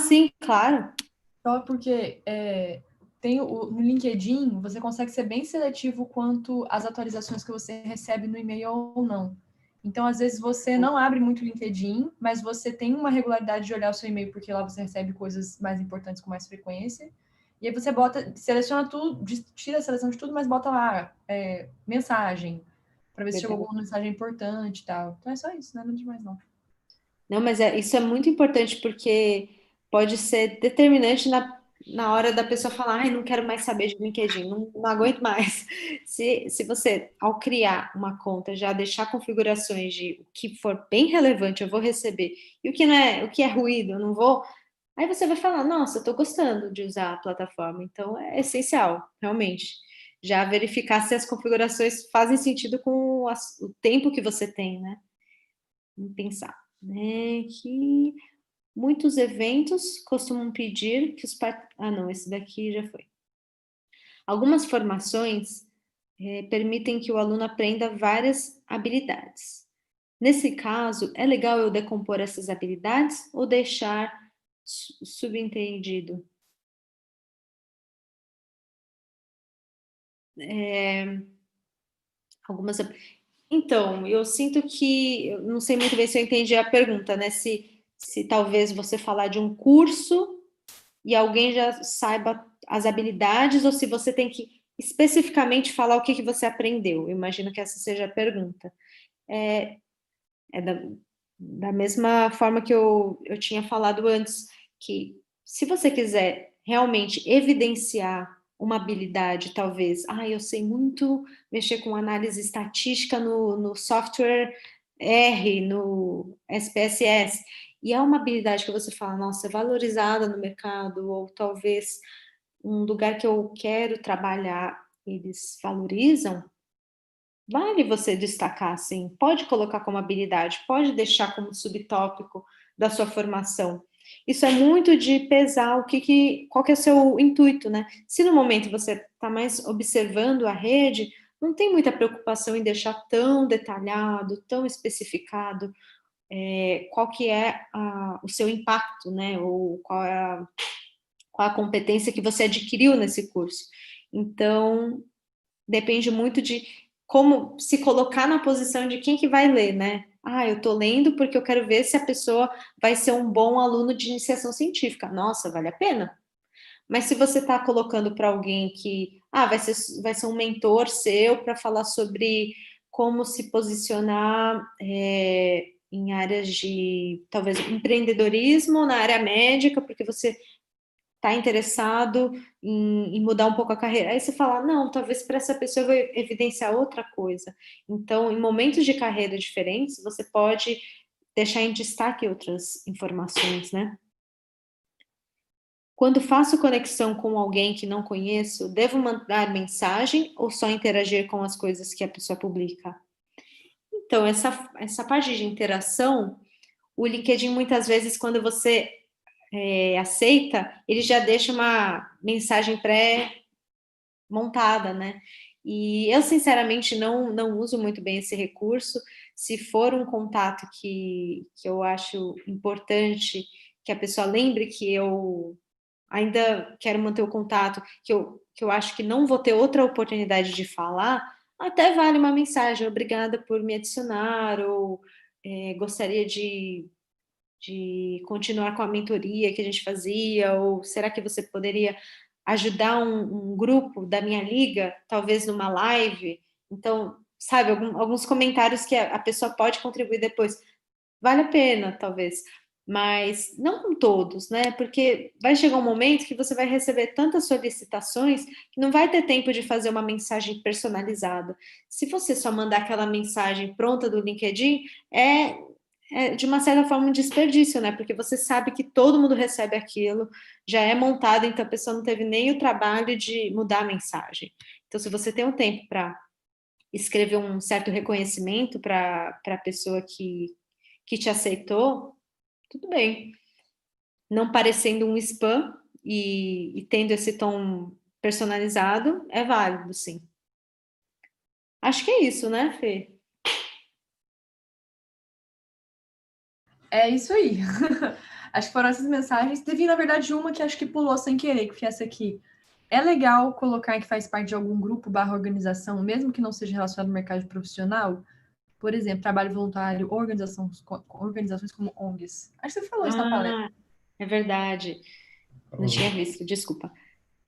Sim, claro. Só porque no LinkedIn você consegue ser bem seletivo quanto às atualizações que você recebe no e-mail ou não. Então, às vezes, você não abre muito o LinkedIn, mas você tem uma regularidade de olhar o seu e-mail, porque lá você recebe coisas mais importantes com mais frequência. E aí você seleciona tudo, tira a seleção de tudo, mas bota lá mensagem, para ver se chegou alguma mensagem importante e tal. Então é só isso, não é nada demais, não. Não, mas isso é muito importante porque pode ser determinante na hora da pessoa falar, não quero mais saber de LinkedIn, não aguento mais. Se você, ao criar uma conta, já deixar configurações de o que for bem relevante, eu vou receber, e o que não é, o que é ruído, eu não vou, aí você vai falar, nossa, eu estou gostando de usar a plataforma. Então é essencial, realmente. Já verificar se as configurações fazem sentido com o tempo que você tem, né? Vamos pensar, né? Que muitos eventos costumam pedir que os não, esse daqui já foi. Algumas formações permitem que o aluno aprenda várias habilidades. Nesse caso, é legal eu decompor essas habilidades ou deixar subentendido? Algumas. Então, eu sinto que, eu não sei muito bem se eu entendi a pergunta, né? Se talvez você falar de um curso e alguém já saiba as habilidades, ou se você tem que especificamente falar o que você aprendeu. Eu imagino que essa seja a pergunta. É da mesma forma que eu tinha falado antes, que se você quiser realmente evidenciar uma habilidade, talvez, eu sei muito mexer com análise estatística no software R, no SPSS, e é uma habilidade que você fala, nossa, é valorizada no mercado, ou talvez um lugar que eu quero trabalhar, eles valorizam, vale você destacar, assim, pode colocar como habilidade, pode deixar como subtópico da sua formação. Isso é muito de pesar qual que é o seu intuito, né? Se no momento você está mais observando a rede, não tem muita preocupação em deixar tão detalhado, tão especificado qual que é o seu impacto, né? Ou qual é a competência que você adquiriu nesse curso. Então, depende muito de como se colocar na posição de quem que vai ler, né? Eu estou lendo porque eu quero ver se a pessoa vai ser um bom aluno de iniciação científica. Nossa, vale a pena. Mas se você está colocando para alguém que vai ser um mentor seu para falar sobre como se posicionar em áreas de talvez empreendedorismo na área médica, porque você está interessado em mudar um pouco a carreira. Aí você fala, não, talvez para essa pessoa eu vou evidenciar outra coisa. Então, em momentos de carreira diferentes, você pode deixar em destaque outras informações, né? Quando faço conexão com alguém que não conheço, devo mandar mensagem ou só interagir com as coisas que a pessoa publica? Então, essa parte de interação, o LinkedIn, muitas vezes, quando você aceita, ele já deixa uma mensagem pré-montada, né? E eu, sinceramente, não uso muito bem esse recurso. Se for um contato que eu acho importante, que a pessoa lembre que eu ainda quero manter o contato, que eu acho que não vou ter outra oportunidade de falar, até vale uma mensagem, obrigada por me adicionar, ou gostaria de de continuar com a mentoria que a gente fazia, ou será que você poderia ajudar um grupo da minha liga, talvez numa live? Então, sabe, alguns comentários que a pessoa pode contribuir depois. Vale a pena, talvez, mas não com todos, né? Porque vai chegar um momento que você vai receber tantas solicitações que não vai ter tempo de fazer uma mensagem personalizada. Se você só mandar aquela mensagem pronta do LinkedIn, é de uma certa forma um desperdício, né? Porque você sabe que todo mundo recebe aquilo, já é montado, então a pessoa não teve nem o trabalho de mudar a mensagem. Então, se você tem um tempo para escrever um certo reconhecimento para a pessoa que te aceitou, tudo bem. Não parecendo um spam e tendo esse tom personalizado, é válido, sim. Acho que é isso, né, Fê? É isso aí. Acho que foram essas mensagens. Teve, na verdade, uma que acho que pulou sem querer, que foi essa aqui. É legal colocar que faz parte de algum grupo barra organização, mesmo que não seja relacionado ao mercado profissional? Por exemplo, trabalho voluntário, organizações como ONGs. Acho que você falou isso na palestra. É verdade. Não tinha visto, desculpa.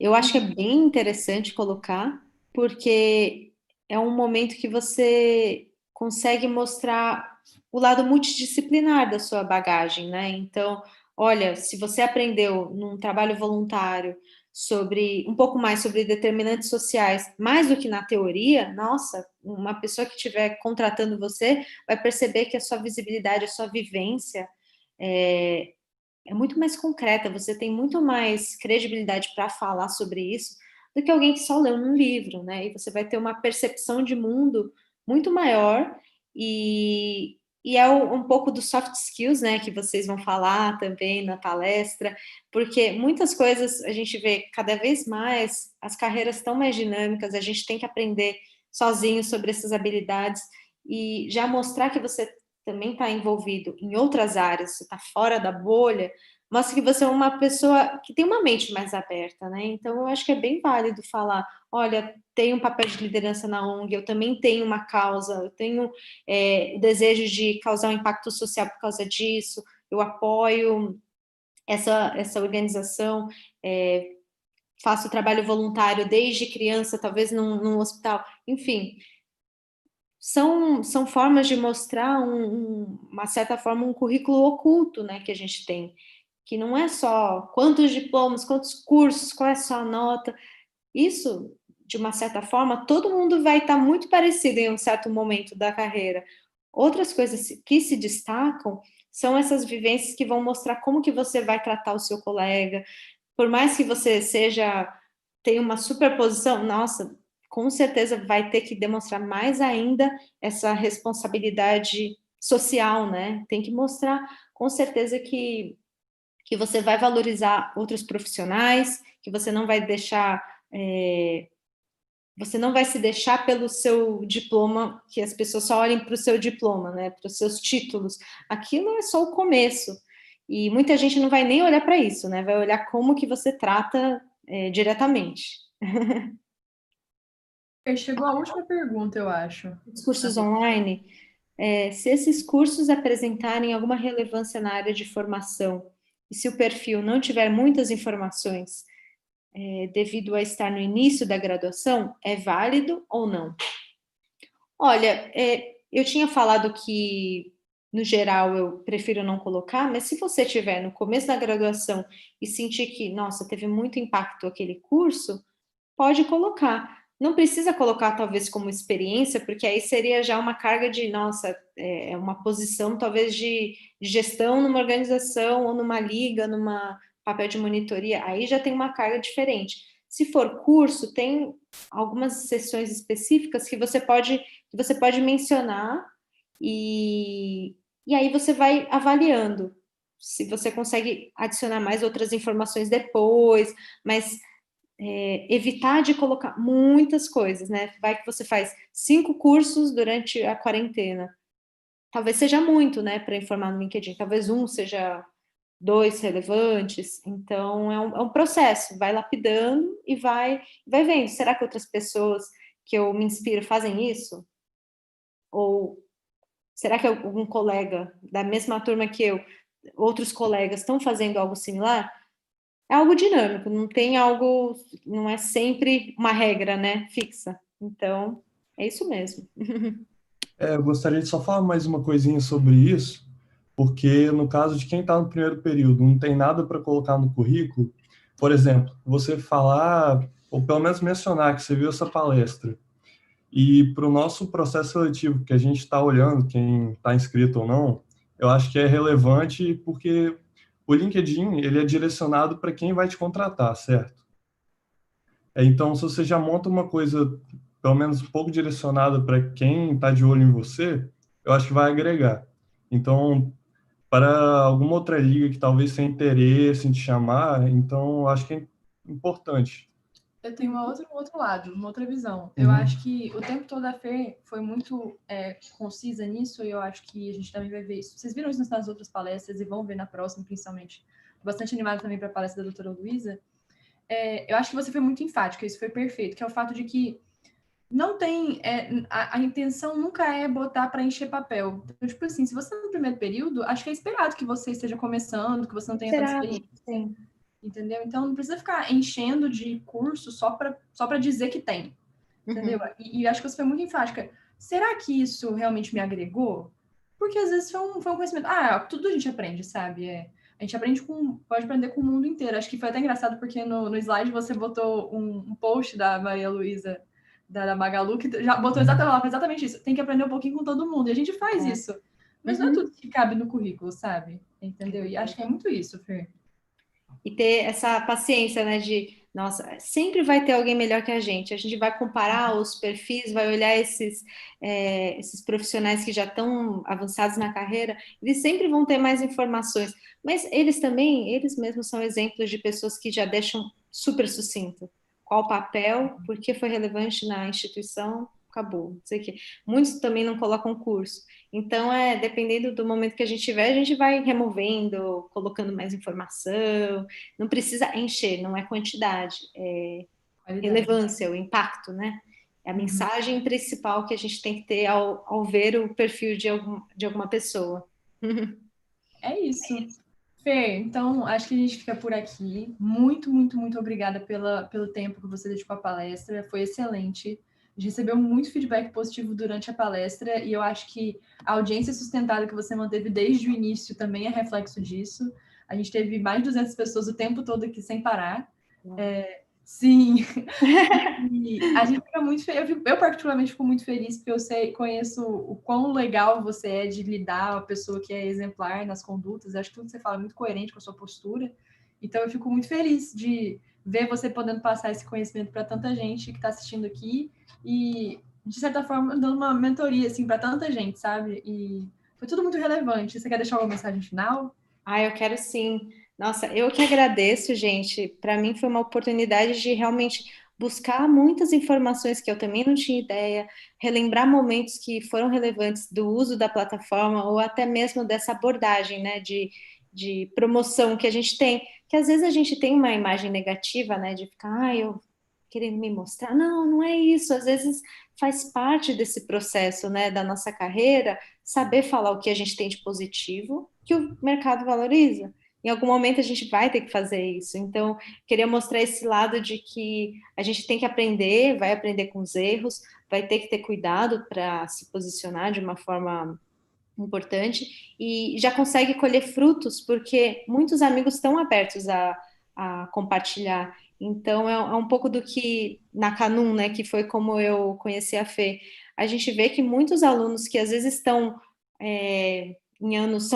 Eu acho que é bem interessante colocar, porque é um momento que você consegue mostrar o lado multidisciplinar da sua bagagem, né? Então, olha, se você aprendeu num trabalho voluntário sobre um pouco mais sobre determinantes sociais, mais do que na teoria, nossa, uma pessoa que estiver contratando você vai perceber que a sua visibilidade, a sua vivência é muito mais concreta, você tem muito mais credibilidade para falar sobre isso do que alguém que só leu num livro, né? E você vai ter uma percepção de mundo muito maior e é um pouco dos soft skills, né, que vocês vão falar também na palestra, porque muitas coisas a gente vê cada vez mais, as carreiras estão mais dinâmicas, a gente tem que aprender sozinho sobre essas habilidades e já mostrar que você também está envolvido em outras áreas, você está fora da bolha, mostra que você é uma pessoa que tem uma mente mais aberta, né? Então, eu acho que é bem válido falar, olha, tenho um papel de liderança na ONG, eu também tenho uma causa, eu tenho o desejo de causar um impacto social por causa disso, eu apoio essa organização, faço trabalho voluntário desde criança, talvez num hospital, enfim, são formas de mostrar uma certa forma um currículo oculto, né, que a gente tem, que não é só quantos diplomas, quantos cursos, qual é a sua nota. Isso, de uma certa forma, todo mundo vai estar muito parecido em um certo momento da carreira. Outras coisas que se destacam são essas vivências que vão mostrar como que você vai tratar o seu colega. Por mais que você tenha uma superposição, nossa, com certeza vai ter que demonstrar mais ainda essa responsabilidade social, né? Tem que mostrar com certeza que você vai valorizar outros profissionais, que você não vai deixar, você não vai se deixar pelo seu diploma, que as pessoas só olhem para o seu diploma, né? Para os seus títulos. Aquilo é só o começo. E muita gente não vai nem olhar para isso, né? Vai olhar como que você trata diretamente. Chegou a última pergunta, eu acho. Os cursos online, se esses cursos apresentarem alguma relevância na área de formação, e se o perfil não tiver muitas informações, devido a estar no início da graduação, é válido ou não? Olha, eu tinha falado que, no geral, eu prefiro não colocar, mas se você estiver no começo da graduação e sentir que, nossa, teve muito impacto aquele curso, pode colocar. Não precisa colocar, talvez, como experiência, porque aí seria já uma carga de, nossa, uma posição, talvez, de gestão numa organização ou numa liga, numa papel de monitoria. Aí já tem uma carga diferente. Se for curso, tem algumas sessões específicas que você pode mencionar e aí você vai avaliando se você consegue adicionar mais outras informações depois, mas evitar de colocar muitas coisas, né? Vai que você faz 5 cursos durante a quarentena. Talvez seja muito, né, para informar no LinkedIn. Talvez um seja 2 relevantes. Então, é um processo. Vai lapidando e vai vendo. Será que outras pessoas que eu me inspiro fazem isso? Ou será que algum colega da mesma turma que eu outros colegas estão fazendo algo similar, é algo dinâmico, não tem algo, não é sempre uma regra, né, fixa. Então, é isso mesmo. Eu gostaria de só falar mais uma coisinha sobre isso, porque no caso de quem está no primeiro período, não tem nada para colocar no currículo, por exemplo, você falar, ou pelo menos mencionar que você viu essa palestra, e para o nosso processo seletivo, que a gente está olhando quem está inscrito ou não, eu acho que é relevante porque o LinkedIn ele é direcionado para quem vai te contratar, certo? Então, se você já monta uma coisa, pelo menos um pouco direcionada para quem está de olho em você, eu acho que vai agregar. Então, para alguma outra liga que talvez tenha interesse em te chamar, então eu acho que é importante. Eu tenho um outro lado, uma outra visão. Eu Uhum. acho que o tempo todo a Fer foi muito concisa nisso e eu acho que a gente também vai ver isso. Vocês viram isso nas outras palestras e vão ver na próxima, principalmente. Tô bastante animada também para a palestra da doutora Luísa. Eu acho que você foi muito enfática, isso foi perfeito, que é o fato de que não tem. A intenção nunca é botar para encher papel. Então, tipo assim, se você está no primeiro período, acho que é esperado que você esteja começando, que você não tenha tanta experiência. Sim. Entendeu? Então não precisa ficar enchendo de curso só para dizer que tem. Entendeu? Uhum. E acho que você foi muito enfática. Será que isso realmente me agregou? Porque às vezes foi um conhecimento. Tudo a gente aprende, sabe? A gente pode aprender com o mundo inteiro. Acho que foi até engraçado porque no slide você botou um post da Maria Luísa, da Magalu, que já botou exatamente isso. Tem que aprender um pouquinho com todo mundo. E a gente faz isso. Mas não é tudo que cabe no currículo, sabe? Entendeu? E acho que é muito isso, Fer. E ter essa paciência, né, de, nossa, sempre vai ter alguém melhor que a gente vai comparar os perfis, vai olhar esses profissionais que já estão avançados na carreira, eles sempre vão ter mais informações, mas eles mesmos são exemplos de pessoas que já deixam super sucinto, qual o papel, por que foi relevante na instituição, acabou, não sei o quê. Muitos também não colocam curso, então, dependendo do momento que a gente tiver, a gente vai removendo, colocando mais informação, não precisa encher, não é quantidade, é relevância, o impacto, né? É a mensagem principal que a gente tem que ter ao ver o perfil de alguma pessoa. É isso. Fer, então acho que a gente fica por aqui. Muito, muito, muito obrigada pelo tempo que você dedicou à palestra. Foi excelente. A gente recebeu muito feedback positivo durante a palestra e eu acho que a audiência sustentada que você manteve desde o início também é reflexo disso. A gente teve mais de 200 pessoas o tempo todo aqui sem parar. Sim. E a gente fica muito feliz. Eu particularmente fico muito feliz porque conheço o quão legal você é de lidar com a pessoa que é exemplar nas condutas. Acho que tudo que você fala é muito coerente com a sua postura. Então eu fico muito feliz de ver você podendo passar esse conhecimento para tanta gente que está assistindo aqui e de certa forma dando uma mentoria assim para tanta gente, sabe? E foi tudo muito relevante. Você quer deixar alguma mensagem final? Eu quero sim. Nossa, eu que agradeço, gente. Para mim foi uma oportunidade de realmente buscar muitas informações que eu também não tinha ideia, relembrar momentos que foram relevantes do uso da plataforma ou até mesmo dessa abordagem, né, de promoção que a gente tem, que às vezes a gente tem uma imagem negativa, né, de ficar, eu querendo me mostrar. Não, não é isso. Às vezes faz parte desse processo, né, da nossa carreira, saber falar o que a gente tem de positivo, que o mercado valoriza. Em algum momento a gente vai ter que fazer isso. Então, queria mostrar esse lado de que a gente tem que aprender, vai aprender com os erros, vai ter que ter cuidado para se posicionar de uma forma importante e já consegue colher frutos porque muitos amigos estão abertos a compartilhar. Então, é um pouco do que na Canum, né, que foi como eu conheci a Fê. A gente vê que muitos alunos que às vezes estão em anos,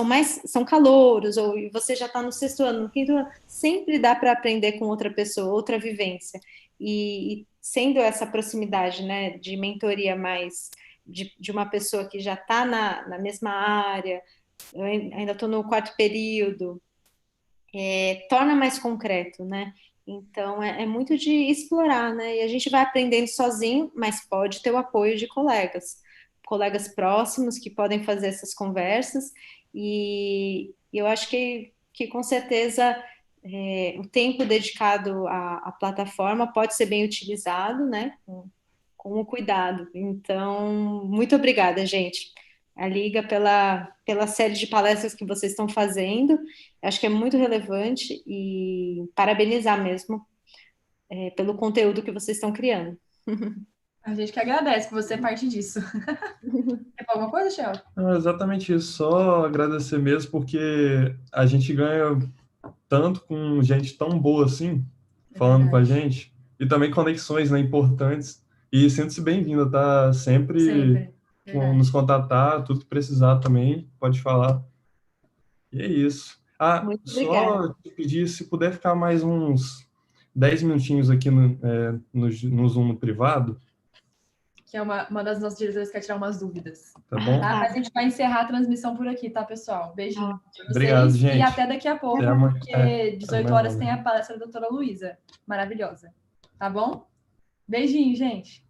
são calouros, ou você já está no sexto ano, no quinto ano, sempre dá para aprender com outra pessoa, outra vivência. E sendo essa proximidade, né, de mentoria mais de uma pessoa que já está na mesma área, eu ainda estou no quarto período, torna mais concreto, né? Então, é muito de explorar, né? E a gente vai aprendendo sozinho, mas pode ter o apoio de colegas próximos que podem fazer essas conversas, e eu acho que com certeza o tempo dedicado à plataforma pode ser bem utilizado, né? Com o cuidado. Então, muito obrigada, gente. a Liga pela série de palestras que vocês estão fazendo. Acho que é muito relevante e parabenizar mesmo pelo conteúdo que vocês estão criando. A gente que agradece por você ser parte disso. Quer falar alguma coisa, Shell? Não, exatamente isso, só agradecer mesmo, porque a gente ganha tanto com gente tão boa assim, falando com a Verdade. gente, e também conexões, né, importantes, e sinta-se bem-vinda, tá? Sempre Sempre. Verdade. nos contatar, tudo que precisar também, pode falar. E é isso. Ah, Muito obrigada. só te pedir, se puder ficar mais uns 10 minutinhos aqui no Zoom no privado, Que é uma das nossas diretoras que quer tirar umas dúvidas. tá bom? Tá? Tá. Mas a gente vai encerrar a transmissão por aqui, tá, pessoal? Beijinho pra Obrigado, vocês e gente. até daqui a pouco, Até amanhã. porque 18 amanhã, horas tem a palestra da doutora Luísa. Maravilhosa. Tá bom? Beijinho, gente.